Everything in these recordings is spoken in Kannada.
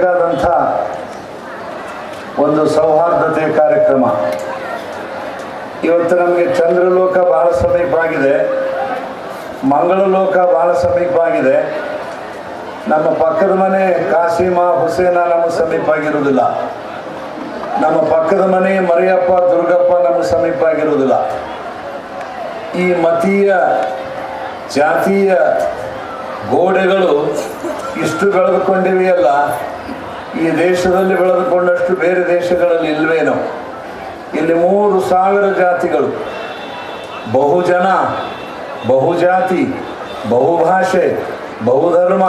ಾದಂಥ ಒಂದು ಸೌಹಾರ್ದತೆ ಕಾರ್ಯಕ್ರಮ. ಇವತ್ತು ನಮಗೆ ಚಂದ್ರಲೋಕ ಬಹಳ ಸಮೀಪ ಆಗಿದೆ, ಮಂಗಳಲೋಕ ಬಹಳ ಸಮೀಪ ಆಗಿದೆ. ನಮ್ಮ ಪಕ್ಕದ ಮನೆ ಕಾಸಿಮ ಹುಸೇನ ನಮ್ಮ ಸಮೀಪ ಆಗಿರುವುದಿಲ್ಲ. ನಮ್ಮ ಪಕ್ಕದ ಮನೆ ಮರಿಯಪ್ಪ ದುರ್ಗಪ್ಪ ನಮ್ಮ ಸಮೀಪ ಆಗಿರುವುದಿಲ್ಲ. ಈ ಮತೀಯ ಜಾತೀಯ ಗೋಡೆಗಳು ಇಷ್ಟು ಬೆಳೆದುಕೊಂಡಿವೆಯಲ್ಲ, ಈ ದೇಶದಲ್ಲಿ ಬೆಳೆದುಕೊಂಡಷ್ಟು ಬೇರೆ ದೇಶಗಳಲ್ಲಿ ಇಲ್ವೇನೋ. ಇಲ್ಲಿ 3,000 ಜಾತಿಗಳು, ಬಹುಜನ, ಬಹುಜಾತಿ, ಬಹುಭಾಷೆ, ಬಹುಧರ್ಮ,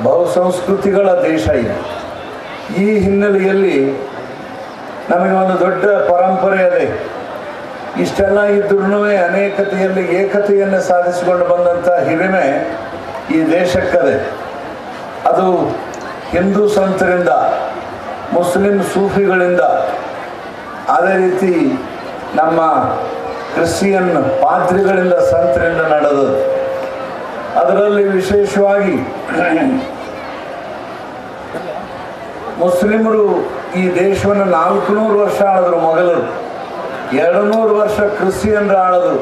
ಬಹುಸಂಸ್ಕೃತಿಗಳ ದೇಶ ಇದೆ. ಈ ಹಿನ್ನೆಲೆಯಲ್ಲಿ ನಮಗೆ ಒಂದು ದೊಡ್ಡ ಪರಂಪರೆ ಇದೆ. ಇಷ್ಟೆಲ್ಲ ಇದ್ರೂ ಅನೇಕತೆಯಲ್ಲಿ ಏಕತೆಯನ್ನು ಸಾಧಿಸಿಕೊಂಡು ಬಂದಂಥ ಹಿರಿಮೆ ಈ ದೇಶಕ್ಕದೆ. ಅದು ಹಿಂದೂ ಸಂತರಿಂದ, ಮುಸ್ಲಿಂ ಸೂಫಿಗಳಿಂದ, ಅದೇ ರೀತಿ ನಮ್ಮ ಕ್ರಿಶ್ಚಿಯನ್ ಪಾದ್ರಿಗಳಿಂದ, ಸಂತರಿಂದ ನಡೆದದು. ಅದರಲ್ಲಿ ವಿಶೇಷವಾಗಿ ಮುಸ್ಲಿಮರು ಈ ದೇಶವನ್ನು 400 ವರ್ಷ ಆಳಿದ್ರು ಮೊಘಲರು, 200 ವರ್ಷ ಕ್ರಿಶ್ಚಿಯನ್ರು ಆಳಿದ್ರು.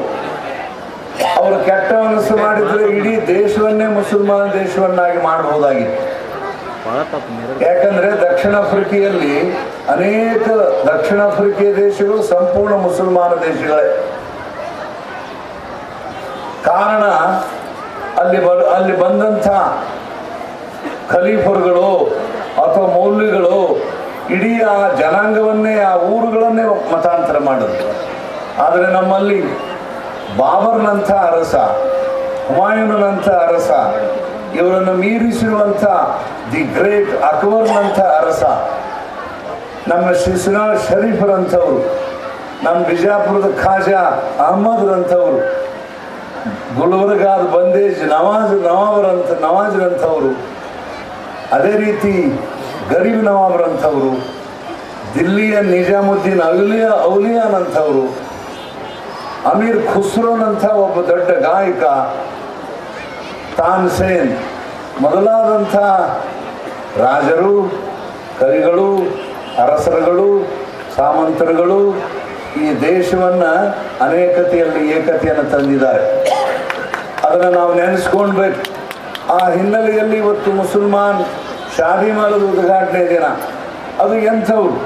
ಅವರು ಕೆಟ್ಟ ಮನಸ್ಸು ಮಾಡಿದ್ರೆ ಇಡೀ ದೇಶವನ್ನೇ ಮುಸಲ್ಮಾನ ದೇಶವನ್ನಾಗಿ ಮಾಡಬಹುದಾಗಿತ್ತು. ಯಾಕಂದ್ರೆ ದಕ್ಷಿಣ ಆಫ್ರಿಕೆಯಲ್ಲಿ ಅನೇಕ ದಕ್ಷಿಣ ಆಫ್ರಿಕೀಯ ದೇಶಗಳು ಸಂಪೂರ್ಣ ಮುಸಲ್ಮಾನ ದೇಶಗಳೇ. ಕಾರಣ ಅಲ್ಲಿ ಬಂದಂಥ ಖಲೀಫರುಗಳು ಅಥವಾ ಮೌಲ್ವಿಗಳು ಇಡೀ ಆ ಜನಾಂಗವನ್ನೇ, ಆ ಊರುಗಳನ್ನೇ ಮತಾಂತರ ಮಾಡಿದ್ರು. ಆದರೆ ನಮ್ಮಲ್ಲಿ ಬಾಬರ್ನಂಥ ಅರಸ, ಹುಮಾಯೂನಂಥ ಅರಸ, ಇವರನ್ನು ಮೀರಿಸಿರುವಂಥ ದಿ ಗ್ರೇಟ್ ಅಕ್ಬರ್ನಂಥ ಅರಸ, ನಮ್ಮ ಶಿಸ್ನಾಳ್ ಶರೀಫರಂಥವ್ರು, ನಮ್ಮ ಬಿಜಾಪುರದ ಖಾಜಾ ಅಹಮದ್ರಂಥವ್ರು, ಗುಲ್ಬರ್ಗಾದ ಬಂದೇಜ್ ನವಾಜ್ರಂಥವ್ರು, ಅದೇ ರೀತಿ ಗರೀಬ್ ನವಾಬ್ರಂಥವ್ರು, ದಿಲ್ಲಿಯ ನಿಜಾಮುದ್ದೀನ್ ಔಲಿಯಾನಂಥವ್ರು, ಅಮೀರ್ ಖುಸ್ರೋನಂಥ ಒಬ್ಬ ದೊಡ್ಡ ಗಾಯಕ, ತಾನ್ಸೇನ್ ಮೊದಲಾದಂಥ ರಾಜರು, ಕವಿಗಳು, ಅರಸರುಗಳು, ಸಾಮಂತರುಗಳು ಈ ದೇಶವನ್ನು ಅನೇಕತೆಯಲ್ಲಿ ಏಕತೆಯನ್ನು ತಂದಿದ್ದಾರೆ. ಅದನ್ನು ನಾವು ನೆನೆಸ್ಕೊಳ್ಬೇಕು. ಆ ಹಿನ್ನೆಲೆಯಲ್ಲಿ ಇವತ್ತು ಮುಸಲ್ಮಾನ್ ಶಾದಿ ಮಾಡೋದು ಉದ್ಘಾಟನೆ ದಿನ, ಅದು ಎಂಥವ್ರು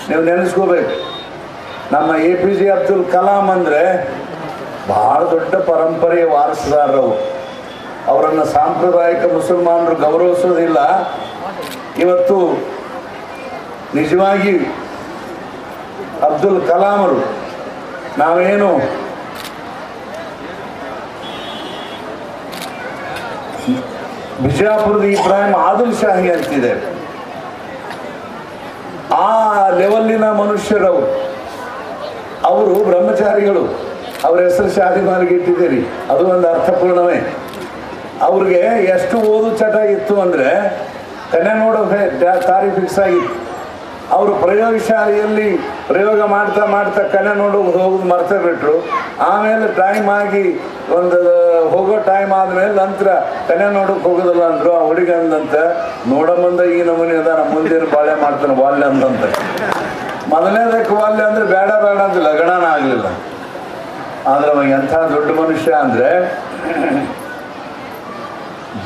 ನೀವು ನೆನೆಸ್ಕೋಬೇಕು. ನಮ್ಮ APJ ಅಬ್ದುಲ್ ಕಲಾಂ ಅಂದರೆ ಬಹಳ ದೊಡ್ಡ ಪರಂಪರೆಯ ವಾರಸುದಾರರು. ಅವರನ್ನು ಸಾಂಪ್ರದಾಯಿಕ ಮುಸಲ್ಮಾನರು ಗೌರವಿಸೋದಿಲ್ಲ. ಇವತ್ತು ನಿಜವಾಗಿ ಅಬ್ದುಲ್ ಕಲಾಮರು ನಾವೇನು ಬಿಜಾಪುರದ ಇಬ್ರಾಹಿಂ ಆದಿಲ್ ಶಾಹಿ ಅಂತಿದೆ, ಆ ಲೆವೆಲ್ಲಿನ ಮನುಷ್ಯರವರು. ಅವರು ಬ್ರಹ್ಮಚಾರಿಗಳು. ಅವ್ರ ಹೆಸರು ಶಾದಿ ಮಾಲಿಗೆ ಇಟ್ಟಿದ್ದೀರಿ, ಅದು ಒಂದು ಅರ್ಥಪೂರ್ಣವೇ. ಅವ್ರಿಗೆ ಎಷ್ಟು ಓದು ಚಟ ಇತ್ತು ಅಂದರೆ ಕನ್ಯಾ ನೋಡೋ ತಾರೀಖು ಫಿಕ್ಸ್ ಆಗಿತ್ತು. ಅವರು ಪ್ರಯೋಗಶಾಲೆಯಲ್ಲಿ ಪ್ರಯೋಗ ಮಾಡ್ತಾ ಮಾಡ್ತಾ ಕನ್ಯಾ ನೋಡೋದು ಹೋಗೋದು ಮರ್ತೇ ಬಿಟ್ರು. ಆಮೇಲೆ ಟೈಮ್ ಆಗಿ ಒಂದು ಹೋಗೋ ಟೈಮ್ ಆದಮೇಲೆ ನಂತರ ಕನ್ಯಾ ನೋಡೋಕೆ ಹೋಗೋದಿಲ್ಲ ಅಂದರು. ಆ ಹುಡುಗ ಅಂದಂತೆ, ನೋಡೋ ಈ ನಮೂನಿ ಅದ, ನಮ್ಮ ಮುಂದೇನು ಬಾಳೆ ಮಾಡ್ತಾನೆ ವಾಲ್ಯ ಅಂದಂತೆ. ಮೊದಲನೇದಕ್ಕೆ ವಾಲ್ಯ ಅಂದರೆ ಬೇಡ ಬೇಡ ಅಂತ ಲಗ್ನನ ಆಗಲಿಲ್ಲ. ಆದರೆ ಅವ ಎಂಥ ದೊಡ್ಡ ಮನುಷ್ಯ ಅಂದರೆ,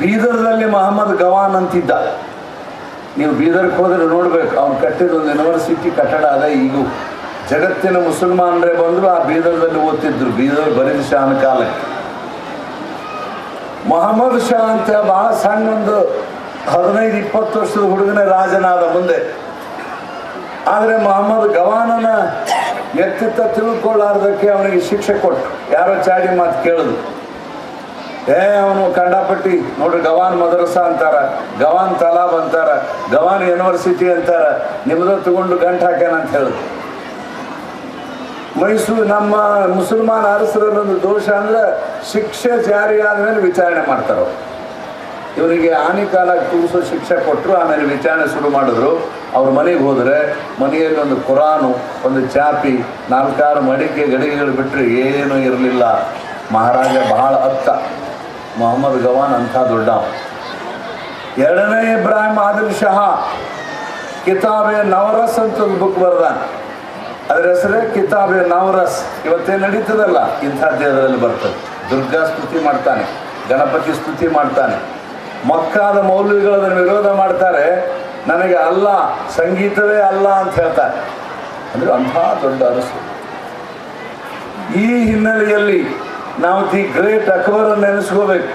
ಬೀದರ್ದಲ್ಲಿ ಮಹಮ್ಮದ್ ಗವಾನ್ ಅಂತಿದ್ದ. ನೀವು ಬೀದರ್ಗೆ ಹೋದರೆ ನೋಡ್ಬೇಕು, ಅವ್ನು ಕಟ್ಟಿದ ಒಂದು ಯೂನಿವರ್ಸಿಟಿ ಕಟ್ಟಡ ಅದ. ಈಗೂ ಜಗತ್ತಿನ ಮುಸಲ್ಮಾನರೇ ಬಂದರು ಆ ಬೀದರ್ದಲ್ಲಿ ಓದ್ತಿದ್ರು, ಬೀದರ್ ಬರೀದ್ ಶಾನ ಕಾಲಕ್ಕೆ. ಮೊಹಮ್ಮದ್ ಶಾ ಅಂತ ಬಹಳ ಸಣ್ಣ ಒಂದು 15-20 ವರ್ಷದ ಹುಡುಗನೇ ರಾಜನಾದ ಮುಂದೆ. ಆದರೆ ಮೊಹಮ್ಮದ್ ಗವಾನನ ವ್ಯಕ್ತಿತ್ವ ತಿಳ್ಕೊಳ್ಳಾರ್ದಕ್ಕೆ ಅವನಿಗೆ ಶಿಕ್ಷೆ ಕೊಟ್ಟು, ಯಾರೋ ಚಾಡಿ ಮಾತು ಕೇಳಿದ್ರು. ಅವನು ಕಂಡಾಪಟ್ಟಿ ನೋಡ್ರಿ, ಗವಾನ್ ಮದರಸಾ ಅಂತಾರ, ಗವಾನ್ ತಲಾಬ್ ಅಂತಾರ, ಗವಾನ್ ಯೂನಿವರ್ಸಿಟಿ ಅಂತಾರ, ನಿಮ್ಮದು ತಗೊಂಡು ಗಂಟು ಹಾಕ್ಯಾನಂತ ಹೇಳಿದ್ರು. ಮೈಸೂರು ನಮ್ಮ ಮುಸಲ್ಮಾನ ಅರಸರಲ್ಲೊಂದು ದೋಷ ಅಂದರೆ ಶಿಕ್ಷೆ ಜಾರಿ ಆದಮೇಲೆ ವಿಚಾರಣೆ ಮಾಡ್ತಾರೆ. ಇವರಿಗೆ ಹಾನಿಕಾಲಾಗಿ ತೂರಿಸೋ ಶಿಕ್ಷೆ ಕೊಟ್ಟರು, ಆಮೇಲೆ ವಿಚಾರಣೆ ಶುರು ಮಾಡಿದ್ರು. ಅವ್ರ ಮನೆಗೆ ಹೋದರೆ ಮನೆಯಲ್ಲಿ ಒಂದು ಕುರಾನು, ಒಂದು ಚಾಪಿ, 4-6 ಮಡಿಕೆ ಗಡಿಗೆಗಳು ಬಿಟ್ಟರೆ ಏನೂ ಇರಲಿಲ್ಲ. ಮಹಾರಾಜ ಬಹಳ ಅತ್ತ ಮೊಹಮ್ಮದ್ ಗವಾನ್ ಅಂಥ ದೊಡ್ಡ. ಎರಡನೇ ಇಬ್ರಾಹಿಂ ಆದಿಲ್ ಶಹಾ ಕಿತಾಬೆ ನವರಸ್ ಅಂತ ಒಂದು ಬುಕ್ ಬರ್ದಾನ. ಅದ್ರ ಹೆಸರೇ ಕಿತಾಬೆ ನವರಸ್. ಇವತ್ತೇನು ನಡೀತದಲ್ಲ ಇಂಥದ್ದೇ ಅದರಲ್ಲಿ ಬರ್ತದೆ. ದುರ್ಗಾ ಸ್ತುತಿ ಮಾಡ್ತಾನೆ, ಗಣಪತಿ ಸ್ತುತಿ ಮಾಡ್ತಾನೆ. ಮಕ್ಕಾದ ಮೌಲ್ವಿಗಳು ಅದನ್ನು ವಿರೋಧ ಮಾಡ್ತಾರೆ. ನನಗೆ ಅಲ್ಲ, ಸಂಗೀತವೇ ಅಲ್ಲ ಅಂತ ಹೇಳ್ತಾರೆ. ಅಂದರೆ ಅಂಥ ದೊಡ್ಡ ಅರಸು. ಈ ಹಿನ್ನೆಲೆಯಲ್ಲಿ ನಾವು ದಿ ಗ್ರೇಟ್ ಅಕ್ಬರನ್ನು ನೆನೆಸ್ಕೋಬೇಕು.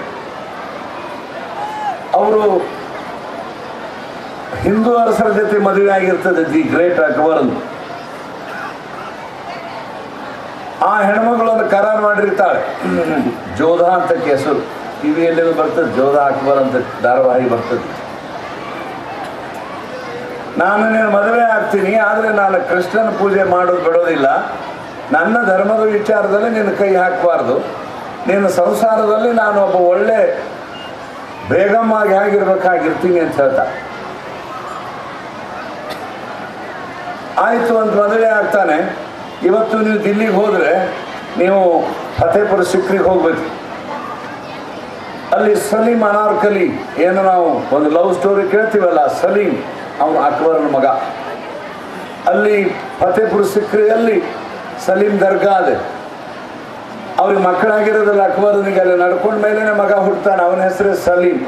ಅವರು ಹಿಂದೂ ಅರಸರ ಜೊತೆ ಮದುವೆ ಆಗಿರ್ತದೆ ದಿ ಗ್ರೇಟ್ ಅಕ್ಬರ್ ಅಂತ. ಆ ಹೆಣ್ಮಗಳನ್ನು ಕರಾರು ಮಾಡಿರ್ತಾಳೆ. ಜೋಧಾ ಅಂತ ಹೆಸರು ಟಿವಿಯಲ್ಲಿ ಬರ್ತದೆ. ಜೋಧಾ ಅಕ್ಬರ್ ಅಂತ ಧಾರಾವಾಹಿ ಬರ್ತದೆ. ನಾನು ನೀನು ಮದುವೆ ಆಗ್ತೀನಿ, ಆದರೆ ನಾನು ಕೃಷ್ಣನ ಪೂಜೆ ಮಾಡೋದು ಬಿಡೋದಿಲ್ಲ. ನನ್ನ ಧರ್ಮದ ವಿಚಾರದಲ್ಲಿ ನಿನ್ನ ಕೈ ಹಾಕಬಾರ್ದು. ನಿನ್ನ ಸಂಸಾರದಲ್ಲಿ ನಾನು ಒಬ್ಬ ಒಳ್ಳೆ ಬೇಗಮ್ಮಾಗಿ ಆಗಿರ್ಬೇಕಾಗಿರ್ತೀನಿ ಅಂತ ಹೇಳ್ತಾ. ಆಯಿತು ಅಂತ ಮದುವೆ ಆಗ್ತಾನೆ. ಇವತ್ತು ನೀವು ದಿಲ್ಲಿಗೆ ಹೋದರೆ ನೀವು ಫತೇಪುರ ಸಿಕ್ರಿಗೆ ಹೋಗ್ಬೇಕು. ಅಲ್ಲಿ ಸಲೀಂ ಅನಾರ್ಕಲಿ, ಏನು ನಾವು ಒಂದು ಲವ್ ಸ್ಟೋರಿ ಕೇಳ್ತೀವಲ್ಲ, ಸಲೀಂ ಅವನು ಅಕ್ಬರನ ಮಗ. ಅಲ್ಲಿ ಫತೇಪುರ ಸಿಕ್ರಿಯಲ್ಲಿ ಸಲೀಂ ದರ್ಗಾ ಅದೆ. ಅವ್ರಿಗೆ ಮಕ್ಕಳಾಗಿರೋದಿಲ್ಲ ಅಕ್ಬರನಿಗೆ. ಅಲ್ಲಿ ನಡ್ಕೊಂಡ ಮೇಲೇ ಮಗ ಹುಡ್ತಾನೆ. ಅವನ ಹೆಸರೇ ಸಲೀಂ.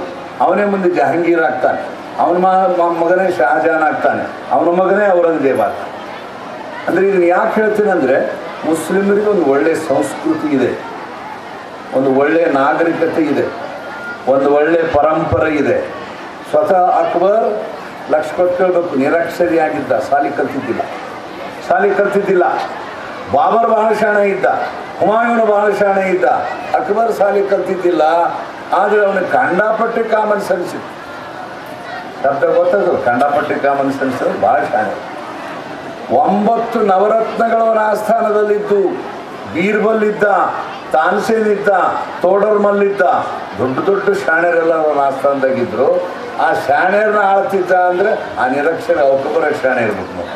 ಅವನೇ ಮುಂದೆ ಜಹಾಂಗೀರ್ ಆಗ್ತಾನೆ. ಅವನ ಮಗನೇ ಶಹಜಾನ್ ಆಗ್ತಾನೆ. ಅವನ ಮಗನೇ ಔರಂಗಜೇಬ್ ಆಗ್ತಾನೆ. ಅಂದರೆ ಇದನ್ನು ಯಾಕೆ ಹೇಳ್ತೀನಿ ಅಂದರೆ, ಮುಸ್ಲಿಮರಿಗೆ ಒಂದು ಒಳ್ಳೆಯ ಸಂಸ್ಕೃತಿ ಇದೆ, ಒಂದು ಒಳ್ಳೆಯ ನಾಗರಿಕತೆ ಇದೆ, ಒಂದು ಒಳ್ಳೆಯ ಪರಂಪರೆ ಇದೆ. ಸ್ವತಃ ಅಕ್ಬರ್ ಲಕ್ಷ ಕೊಟ್ಟು ಕೇಳಬೇಕು, ನಿರಕ್ಷರಿಯಾಗಿದ್ದ, ಶಾಲೆ ಕಲ್ತಿದ್ದಿಲ್ಲ. ಬಾಬರ್ ಬಹಳ ಶಾಣೆ ಇದ್ದ, ಹುಮಾಯೂನ್ ಬಹಳ ಶಾಣೆ ಇದ್ದ. ಅಕ್ಬರ್ ಶಾಲೆ ಕಲ್ತಿದ್ದಿಲ್ಲ. ಆದರೆ ಅವನಿಗೆ ಕಂಡಾಪಟ್ಟೆ ಕಾಮನ್ ಸೆನ್ಸ್ ಇತ್ತು. ಶಬ್ದ ಗೊತ್ತದು, ಕಂಡಾಪಟ್ಟೆ ಕಾಮನ್ ಸೆನ್ಸ್. ಭಾಳ ಶಾಣೆ. 9 ನವರತ್ನಗಳವನ ಆಸ್ಥಾನದಲ್ಲಿದ್ದು. ಬೀರ್ಬಲ್ ಇದ್ದ, ತಾನ್ಸೇನ್ ಇದ್ದ, ತೋಡರ್ಮಲ್ ಇದ್ದ. ದೊಡ್ಡ ದೊಡ್ಡ ಶಾಣೆರೆಲ್ಲ ಅವನ ಆಸ್ಥಾನದಾಗಿದ್ದರು. ಆ ಶಾಣೆಯರನ್ನ ಆಳ್ತಿದ್ದ ಅಂದರೆ ಆ ನಿರಕ್ಷರ ಅಕ್ಬರ ಶಾಣೆ ಇರ್ಬೇಕು ನಾವು.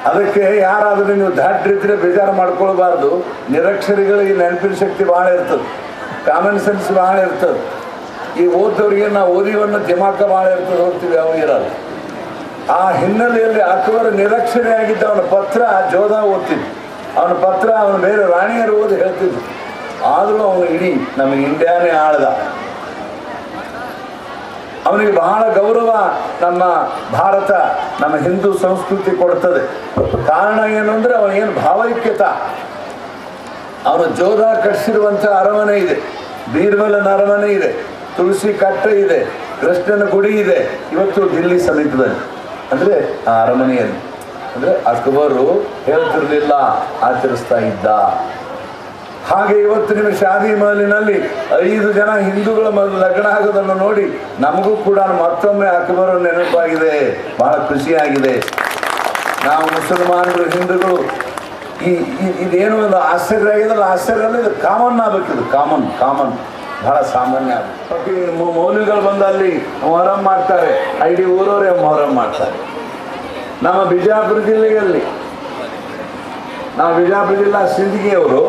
ಅದಕ್ಕೆ ಯಾರಾದರೂ ನೀವು ದಾಟ್ರಿದ್ರೆ ಬೇಜಾರು ಮಾಡ್ಕೊಳ್ಬಾರ್ದು. ನಿರಕ್ಷರಿಗಳಿಗೆ ನೆನಪಿನ ಶಕ್ತಿ ಭಾಳ ಇರ್ತದೆ, ಕಾಮನ್ ಸೆನ್ಸ್ ಭಾಳ ಇರ್ತದೆ. ಈ ಓದೋರಿಗೆ ನಾವು ಓದಿವನ್ನು ದಿಮಾಕ ಭಾಳ ಇರ್ತದೆ, ಹೋಗ್ತೀವಿ, ಅವು ಇರಲ್ಲ. ಆ ಹಿನ್ನೆಲೆಯಲ್ಲಿ ಅಕ್ಬರ್ ನಿರಕ್ಷರಿಯಾಗಿದ್ದ. ಅವನ ಪತ್ರ ಜೋಧಾ ಓದ್ತಿದ್ದ. ಅವನ ಪತ್ರ ಅವನು ಬೇರೆ ರಾಣಿಯರು ಓದಿ ಹೇಳ್ತಿದ್ದ. ಆದರೂ ಅವನು ಇಡೀ ನಮ್ಮ ಇಂಡಿಯಾನೇ ಆಳ್ದ. ಅವನಿಗೆ ಬಹಳ ಗೌರವ ನಮ್ಮ ಭಾರತ, ನಮ್ಮ ಹಿಂದೂ ಸಂಸ್ಕೃತಿ ಕೊಡ್ತದೆ. ಕಾರಣ ಏನು ಅಂದರೆ ಅವನೇನು ಭಾವೈಕ್ಯತ. ಅವನು ಜೋಧಾ ಕಟ್ಟಿಸಿರುವಂಥ ಅರಮನೆ ಇದೆ, ಬೀರ್ಬಲನ ಅರಮನೆ ಇದೆ, ತುಳಸಿ ಕಟ್ಟೆ ಇದೆ, ಕೃಷ್ಣನ ಗುಡಿ ಇದೆ. ಇವತ್ತು ದಿಲ್ಲಿ ಸಮೀಪದಲ್ಲಿ, ಅಂದರೆ ಆ ಅರಮನೆಯಲ್ಲಿ. ಅಂದರೆ ಅಕ್ಬರು ಹೇಳ್ತಿರಲಿಲ್ಲ, ಆಚರಿಸ್ತಾ ಇದ್ದ. ಹಾಗೆ ಇವತ್ತು ನಿಮ್ಮ ಶಾದಿ ಮಹಲಿನಲ್ಲಿ 5 ಜನ ಹಿಂದೂಗಳ ಲಗ್ನ ಆಗೋದನ್ನು ನೋಡಿ ನಮಗೂ ಕೂಡ ಮತ್ತೊಮ್ಮೆ ಅಕ್ಬರ್ ನೆನಪಾಗಿದೆ. ಬಹಳ ಖುಷಿಯಾಗಿದೆ. ನಾವು ಮುಸಲ್ಮಾನರು, ಹಿಂದೂಗಳು ಇದೇನು ಒಂದು ಆಶ್ಚರ್ಯ ಆಗಿದಲ್ಲ, ಆಶ್ಚರ್ಯ ಅಲ್ಲ, ಇದು ಕಾಮನ್ ಆಗಬೇಕಿದು. ಕಾಮನ್ ಬಹಳ ಸಾಮಾನ್ಯ ಆಗಬೇಕು. ಮೌಲ್ವಿಗಳು ಬಂದು ಅಲ್ಲಿ ಮೊಹರಂ ಮಾಡ್ತಾರೆ. ಇಡೀ ಊರವರೇ ಮೊಹರಂ ಮಾಡ್ತಾರೆ. ನಮ್ಮ ಬಿಜಾಪುರ ಜಿಲ್ಲೆಯಲ್ಲಿ, ನಾವು ಬಿಜಾಪುರ ಜಿಲ್ಲಾ ಸಿಂದಗಿಯವರು,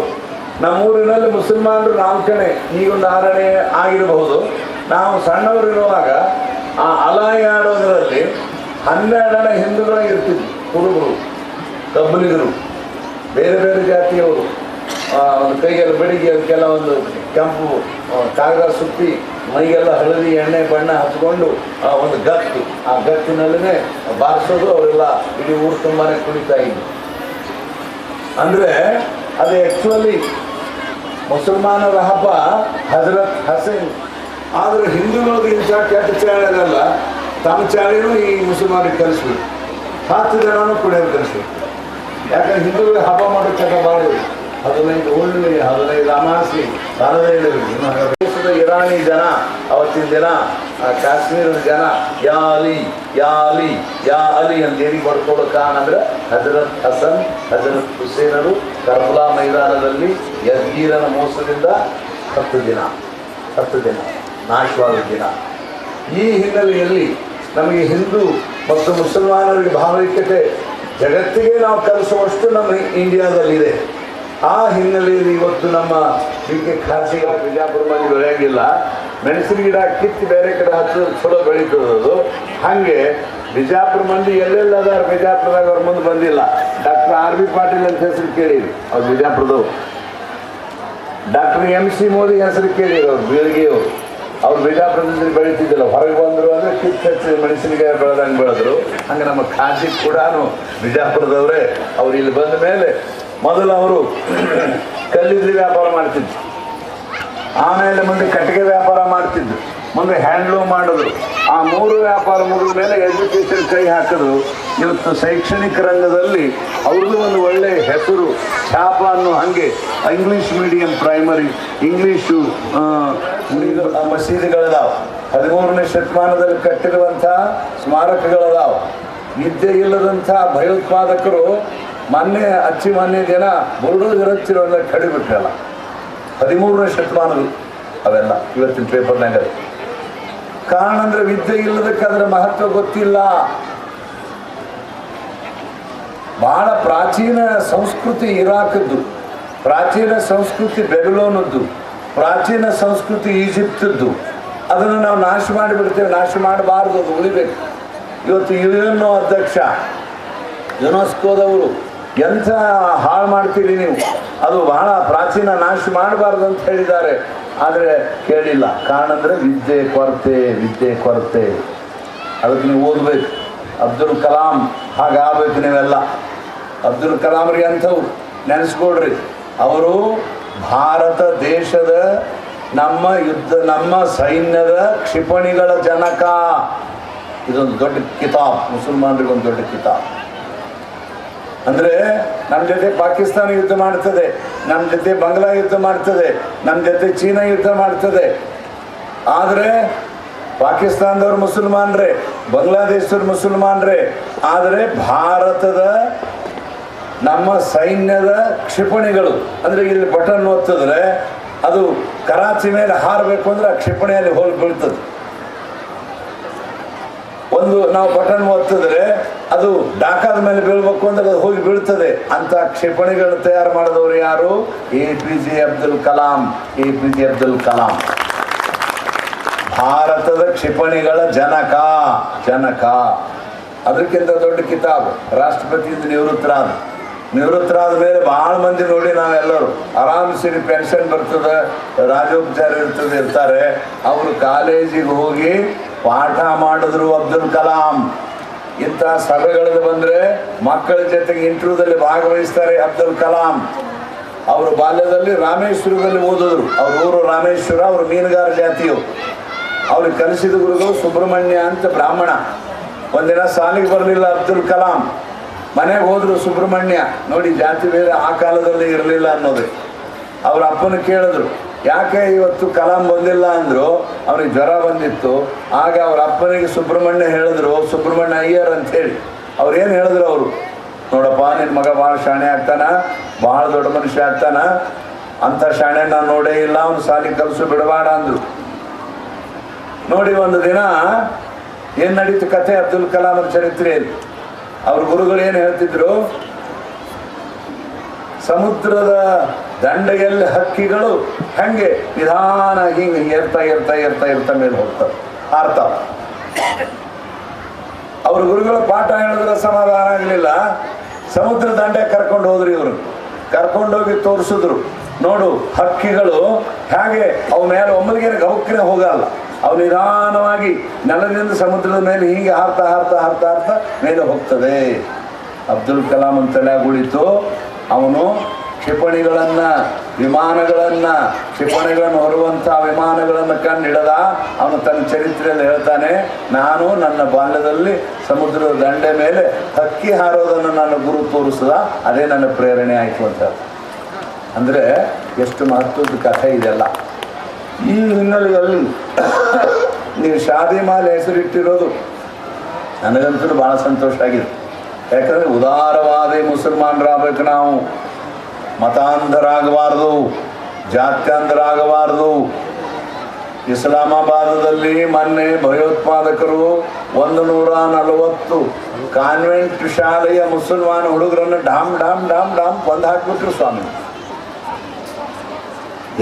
ನಮ್ಮೂರಿನಲ್ಲಿ ಮುಸಲ್ಮಾನರು 4 ಅಣೆ, ಈಗೊಂದು 6 ಅಣೆ ಆಗಿರಬಹುದು. ನಾವು ಸಣ್ಣವರಿರುವಾಗ ಆ ಅಲಾಯಿ ಆಡೋದರಲ್ಲಿ 12 ಅಣೆ ಹಿಂದೂಗಳಾಗಿ ಇರ್ತಿದ್ವಿ. ಹುಡುಗರು, ಕಬ್ಬಲಿಗರು, ಬೇರೆ ಬೇರೆ ಜಾತಿಯವರು. ಒಂದು ಕೈಗೆಲ್ಲ ಬೆಳಿಗ್ಗೆ ಅದಕ್ಕೆಲ್ಲ ಒಂದು ಕೆಂಪು ಕಾಗದ ಸುತ್ತಿ, ಮೈಗೆಲ್ಲ ಹಳದಿ ಎಣ್ಣೆ ಬಣ್ಣ ಹಚ್ಕೊಂಡು ಒಂದು ಗತ್ತು, ಆ ಗತ್ತಿನಲ್ಲೇ ಬಾರಿಸೋದು. ಅವರೆಲ್ಲ ಇಡೀ ಊರು ತುಂಬಾ ಕುಣಿತಾ ಇದ್ರು. ಅಂದರೆ ಅದು ಆ್ಯಕ್ಚುಲಿ ಮುಸಲ್ಮಾನರ ಹಬ್ಬ, ಹಜರತ್ ಹಸೈನ್. ಆದರೆ ಹಿಂದೂಗಳದ್ದು ಇಂಥ ಕೆಟ್ಟ ಚಾಳಿರಲ್ಲ. ತಮ್ಮ ಚಾಳಿನೂ ಈ ಮುಸಲ್ಮಾನಿಗೆ ಕಲಿಸ್ಬೇಕು. 10 ಜನನೂ ಕುಡಿಯೋದು ಕಲಿಸ್ಬೇಕು. ಯಾಕಂದ್ರೆ ಹಿಂದೂಗಳಿಗೆ ಹಬ್ಬ ಮಾಡೋ ಚಟ ಮಾಡಿ 15 ಹುಣ್ಣಿಮೆ, 15 ಅಮಾಸಿ, 15 ದೇಶದ ಇರಾನಿ ಜನ ಅವತ್ತಿನ ದಿನ, ಕಾಶ್ಮೀರದ ಜನ ಯಾ ಅಲಿ ಯಾ ಅಲಿ ಯಾ ಅಲಿ ಅಂತ ಏನಿಗೆ ಬಡ್ಕೊಳ್ಳೋ ಕಾರಣ ಅಂದರೆ ಹಜರತ್ ಹಸನ್, ಹಜರತ್ ಹುಸೇನರು ಕರ್ಬಲಾ ಮೈದಾನದಲ್ಲಿ ಯಜ್ಗೀರನ ಮೋಸದಿಂದ 10 ದಿನ ನಾಶವಾದ ದಿನ. ಈ ಹಿನ್ನೆಲೆಯಲ್ಲಿ ನಮಗೆ ಹಿಂದೂ ಮತ್ತು ಮುಸಲ್ಮಾನರಿಗೆ ಭಾವೈಕ್ಯತೆ ಜಗತ್ತಿಗೆ ನಾವು ಕಲಿಸುವಷ್ಟು ನಮ್ಮ ಇಂಡಿಯಾದಲ್ಲಿದೆ. ಆ ಹಿನ್ನೆಲೆಯಲ್ಲಿ ಇವತ್ತು ನಮ್ಮ ಹೀಗೆ ಖಾಸಗಿ ಬಿಜಾಪುರ ಮಂದಿ ಬೆಳೆಯಂಗಿಲ್ಲ. ಮೆಣಸಿನ ಗಿಡ ಕಿತ್ತಿ ಬೇರೆ ಕಡೆ ಹಚ್ಚೋದು ಚಲೋ ಬೆಳೀತದದು. ಹಾಗೆ ಬಿಜಾಪುರ ಮಂದಿ ಎಲ್ಲೆಲ್ಲ ಅದಾರ ಬಿಜಾಪುರದಾಗ ಅವ್ರ ಮುಂದೆ ಬಂದಿಲ್ಲ. Doctor R.B. ಪಾಟೀಲ್ ಅಂತ ಹೆಸರು ಕೇಳಿರಿ, ಅವ್ರು ಬಿಜಾಪುರದವ್ರು. Doctor M.C. ಮೋದಿ ಹೆಸರು ಕೇಳಿರಿ, ಅವ್ರು ಬೀಳಿಗೆಯವರು. ಅವ್ರು ಬಿಜಾಪುರದಲ್ಲಿ ಬೆಳೀತಿದ್ದಿಲ್ಲ, ಹೊರಗೆ ಬಂದರು ಅಂದರೆ ಕಿಚ್ಚು ಮೆಣಸಿನಕಾಯಿ ಬೆಳೆದಂಗೆ ಬೆಳೆದ್ರು. ಹಂಗೆ ನಮ್ಮ ಖಾಸಿ ಕೂಡ ಬಿಜಾಪುರದವರೇ. ಅವ್ರು ಇಲ್ಲಿ ಬಂದ ಮೇಲೆ ಮೊದಲು ಅವರು ಕಲ್ಲಿದ್ದ ವ್ಯಾಪಾರ ಮಾಡ್ತಿದ್ರು, ಆಮೇಲೆ ಮುಂದೆ ಕಟ್ಟಿಗೆ ವ್ಯಾಪಾರ ಮಾಡ್ತಿದ್ರು, ಮುಂದೆ ಹ್ಯಾಂಡ್ಲೂಮ್ ಮಾಡಿದ್ರು. ಆ 3 ವ್ಯಾಪಾರ ಮುಗಿದ ಮೇಲೆ ಎಜುಕೇಷನ್ ಕೈ ಹಾಕಿದ್ರು. ಇವತ್ತು ಶೈಕ್ಷಣಿಕ ರಂಗದಲ್ಲಿ ಅವ್ರದ್ದು ಒಂದು ಒಳ್ಳೆಯ ಹೆಸರು ಛಾಪ ಅನ್ನೋ ಹಾಗೆ ಇಂಗ್ಲೀಷ್ ಮೀಡಿಯಂ ಪ್ರೈಮರಿ ಇಂಗ್ಲೀಷು ಮಸೀದಿಗಳದಾವ. 13ನೇ ಶತಮಾನದಲ್ಲಿ ಕಟ್ಟಿರುವಂಥ ಸ್ಮಾರಕಗಳದಾವ. ವಿದ್ಯೆ ಇಲ್ಲದಂಥ ಭಯೋತ್ಪಾದಕರು ಮೊನ್ನೆ ದಿನ ಬುರುಡು ರಚ್ಚಿರೋಲ್ಲ ಕಡಿಬಿಟ್ರಲ್ಲ. 13ನೇ ಶತಮಾನಗಳು ಅವೆಲ್ಲ ಇವತ್ತಿನ ಪೇಪರ್ನಾಗ. ಕಾರಣ ಅಂದ್ರೆ ವಿದ್ಯೆ ಇಲ್ಲದಕ್ಕೆ ಅದರ ಮಹತ್ವ ಗೊತ್ತಿಲ್ಲ. ಬಹಳ ಪ್ರಾಚೀನ ಸಂಸ್ಕೃತಿ ಇರಾಕದ್ದು, ಪ್ರಾಚೀನ ಸಂಸ್ಕೃತಿ ಬೆಬಲೋನದ್ದು, ಪ್ರಾಚೀನ ಸಂಸ್ಕೃತಿ ಈಜಿಪ್ತದ್ದು. ಅದನ್ನು ನಾವು ನಾಶ ಮಾಡಿಬಿಡ್ತೇವೆ. ನಾಶ ಮಾಡಬಾರ್ದು, ಅದು ಉಳಿಬೇಕು. ಇವತ್ತು UN ಅಧ್ಯಕ್ಷ, ಯುನೆಸ್ಕೋದವರು ಎಂಥ ಹಾಳು ಮಾಡ್ತೀರಿ ನೀವು, ಅದು ಬಹಳ ಪ್ರಾಚೀನ, ನಾಶ ಮಾಡಬಾರ್ದು ಅಂತ ಹೇಳಿದ್ದಾರೆ. ಆದರೆ ಕೇಳಿಲ್ಲ. ಕಾರಣ ಅಂದರೆ ವಿದ್ಯೆ ಕೊರತೆ. ಅದಕ್ಕೆ ನೀವು ಓದಬೇಕು. ಅಬ್ದುಲ್ ಕಲಾಂ ಹಾಗಾಗಬೇಕು ನೀವೆಲ್ಲ. ಅಬ್ದುಲ್ ಕಲಾಮ್ರಿಗೆ ಅಂಥವ್ರು ನೆನೆಸ್ಕೊಡ್ರಿ. ಅವರು ಭಾರತ ದೇಶದ ನಮ್ಮ ಸೈನ್ಯದ ಕ್ಷಿಪಣಿಗಳ ಜನಕ. ಇದೊಂದು ದೊಡ್ಡ ಕಿತಾಬ್, ಮುಸಲ್ಮಾನರಿಗೆ ಒಂದು ದೊಡ್ಡ ಕಿತಾಬ್. ಅಂದರೆ ನಮ್ಮ ಜೊತೆ ಪಾಕಿಸ್ತಾನ ಯುದ್ಧ ಮಾಡ್ತದೆ, ನಮ್ಮ ಜೊತೆ ಬಾಂಗ್ಲಾ ಯುದ್ಧ ಮಾಡ್ತದೆ, ನಮ್ಮ ಜೊತೆ ಚೀನಾ ಯುದ್ಧ ಮಾಡ್ತದೆ. ಆದರೆ ಪಾಕಿಸ್ತಾನದವ್ರು ಮುಸಲ್ಮಾನ್ರೇ, ಬಾಂಗ್ಲಾದೇಶದವ್ರು ಮುಸಲ್ಮಾನ್ರೇ. ಆದರೆ ಭಾರತದ ನಮ್ಮ ಸೈನ್ಯದ ಕ್ಷಿಪಣಿಗಳು ಅಂದರೆ ಇಲ್ಲಿ ಬಟನ್ ಒತ್ತಿದ್ರೆ ಅದು ಕರಾಚಿ ಮೇಲೆ ಹಾರಬೇಕು ಅಂದರೆ ಆ ಕ್ಷಿಪಣಿಯಲ್ಲಿ ಹೋಗಿ ಬೀಳ್ತದೆ. ಒಂದು ನಾವು ಬಟನ್ ಒತ್ತಿದ್ರೆ ಅದು ಢಾಕಾದ ಮೇಲೆ ಬೀಳ್ಬೇಕು ಅಂದ್ರೆ ಅದು ಹೋಗಿ ಬೀಳ್ತದೆ. ಅಂತ ಕ್ಷಿಪಣಿಗಳು ತಯಾರು ಮಾಡಿದವರು ಯಾರು? APJ ಅಬ್ದುಲ್ ಕಲಾಂ. ಭಾರತದ ಕ್ಷಿಪಣಿಗಳ ಜನಕ. ಅದಕ್ಕಿಂತ ದೊಡ್ಡ ಕಿತಾಬ್. ರಾಷ್ಟ್ರಪತಿಯಿಂದ ನಿವೃತ್ತರಾದ ಮೇಲೆ ಬಹಳ ಮಂದಿ ನೋಡಿ ನಾವೆಲ್ಲರೂ ಆರಾಮ್ಸಿ ಪೆನ್ಷನ್ ಬರ್ತದೆ, ರಾಜೋಪಚಾರ ಇರ್ತಾರೆ. ಅವರು ಕಾಲೇಜಿಗೆ ಹೋಗಿ ಪಾಠ ಮಾಡಿದ್ರು ಅಬ್ದುಲ್ ಕಲಾಂ. ಇಂಥ ಸಭೆಗಳಲ್ಲಿ ಬಂದರೆ ಮಕ್ಕಳ ಜೊತೆಗೆ ಇಂಟರ್ವ್ಯೂದಲ್ಲಿ ಭಾಗವಹಿಸ್ತಾರೆ ಅಬ್ದುಲ್ ಕಲಾಂ. ಅವರು ಬಾಲ್ಯದಲ್ಲಿ ರಾಮೇಶ್ವರದಲ್ಲಿ ಓದಿದ್ರು. ಅವ್ರ ಊರು ರಾಮೇಶ್ವರ, ಅವರು ಮೀನುಗಾರ ಜಾತಿಯವರು. ಅವ್ರಿಗೆ ಕಲಿಸಿದ ಗುರುಗಳು ಸುಬ್ರಹ್ಮಣ್ಯ ಅಂತ ಬ್ರಾಹ್ಮಣ. ಒಂದಿನ ಸಾಲಿಗೆ ಬರಲಿಲ್ಲ ಅಬ್ದುಲ್ ಕಲಾಂ. ಮನೆಗೆ ಹೋದ್ರು ಸುಬ್ರಹ್ಮಣ್ಯ. ನೋಡಿ, ಜಾತಿ ಬೇರೆ ಆ ಕಾಲದಲ್ಲಿ ಇರಲಿಲ್ಲ ಅನ್ನೋದು. ಅವ್ರ ಅಪ್ಪನ ಕೇಳಿದ್ರು, ಯಾಕೆ ಇವತ್ತು ಕಲಾಂ ಬಂದಿಲ್ಲ ಅಂದರು. ಅವ್ರಿಗೆ ಜ್ವರ ಬಂದಿತ್ತು. ಆಗ ಅವ್ರ ಅಪ್ಪನಿಗೆ ಸುಬ್ರಹ್ಮಣ್ಯ ಹೇಳಿದ್ರು, ಸುಬ್ರಹ್ಮಣ್ಯ ಅಯ್ಯರ್ ಅಂತೇಳಿ. ಅವ್ರೇನು ಹೇಳಿದ್ರು ಅವರು, ನೋಡಪ್ಪ ನಿನ್ನ ಮಗ ಭಾಳ ಶಾಣೆ ಆಗ್ತಾನ, ಭಾಳ ದೊಡ್ಡ ಮನುಷ್ಯ ಆಗ್ತಾನ, ಅಂಥ ಶಾಣೆ ನಾನು ನೋಡೇ ಇಲ್ಲ, ಅವನು ಸಾಲಿ ಕಲಿಸು ಬಿಡಬೇಡ ಅಂದರು. ನೋಡಿ, ಒಂದು ದಿನ ಏನು ನಡೀತು ಕಥೆ ಅಬ್ದುಲ್ ಕಲಾಂ ಚರಿತ್ರೆಯಲ್ಲಿ. ಅವ್ರ ಗುರುಗಳು ಏನು ಹೇಳ್ತಿದ್ರು, ಸಮುದ್ರದ ದಂಡೆಯಲ್ಲಿ ಹಕ್ಕಿಗಳು ಹಂಗೆ ನಿಧಾನ ಹಿಂಗೆ ಏರ್ತಾ ಮೇಲೆ ಹೋಗ್ತವೆ, ಹಾರ್ತಾವ. ಅವ್ರ ಗುರುಗಳು ಪಾಠ ಹೇಳಿದ್ರೆ ಸಮಾಧಾನ ಆಗಲಿಲ್ಲ. ಸಮುದ್ರ ದಂಡೆ ಕರ್ಕೊಂಡು ಹೋದ್ರು. ಇವರು ಕರ್ಕೊಂಡೋಗಿ ತೋರಿಸಿದ್ರು, ನೋಡು ಹಕ್ಕಿಗಳು ಹೇಗೆ ಅವು ಮೇಲೆ ಒಮ್ಮಲಿಗೆ ಗೌಕ್ಕಿನ ಹೋಗಲ್ಲ, ಅವು ನಿಧಾನವಾಗಿ ನೆಲದಿಂದ ಸಮುದ್ರದ ಮೇಲೆ ಹೀಗೆ ಹಾರ್ತಾ ಮೇಲೆ ಹೋಗ್ತದೆ. ಅಬ್ದುಲ್ ಕಲಾಂ ಅಂತಲೇ ಉಳಿತು. ಅವನು ಕ್ಷಿಪಣಿಗಳನ್ನು ಹೊರುವಂಥ ವಿಮಾನಗಳನ್ನು ಕಂಡಿಡದ. ಅವನು ತನ್ನ ಚರಿತ್ರೆಯಲ್ಲಿ ಹೇಳ್ತಾನೆ, ನಾನು ನನ್ನ ಬಾಲ್ಯದಲ್ಲಿ ಸಮುದ್ರದ ದಂಡೆ ಮೇಲೆ ಹಕ್ಕಿ ಹಾರೋದನ್ನು ನನ್ನ ಗುರು ತೋರಿಸಿದ, ಅದೇ ನನ್ನ ಪ್ರೇರಣೆ ಆಯಿತು ಅಂತ. ಅಂದರೆ ಎಷ್ಟು ಮಹತ್ವದ ಕಥೆ ಇದೆಲ್ಲ. ಈ ಹಿನ್ನೆಲೆಯಲ್ಲಿ ನೀವು ಶಾದಿ ಮಾಲೆ ಹೆಸರಿಟ್ಟಿರೋದು ನನಗಂತೂ ಭಾಳ ಸಂತೋಷ ಆಗಿದೆ. ಯಾಕಂದರೆ ಉದಾರವಾದಿ ಮುಸಲ್ಮಾನರಾಗಬೇಕು ನಾವು. ಮತಾಂಧರಾಗಬಾರ್ದು, ಜಾತ್ಯಾಂಧರಾಗಬಾರ್ದು. ಇಸ್ಲಾಮಾಬಾದದಲ್ಲಿ ಮೊನ್ನೆ ಭಯೋತ್ಪಾದಕರು 140 ಕಾನ್ವೆಂಟ್ ಶಾಲೆಯ ಮುಸಲ್ಮಾನ ಹುಡುಗರನ್ನು ಡಾಮ್ ಕೊಂದು ಹಾಕ್ಬಿಟ್ರು ಸ್ವಾಮಿ.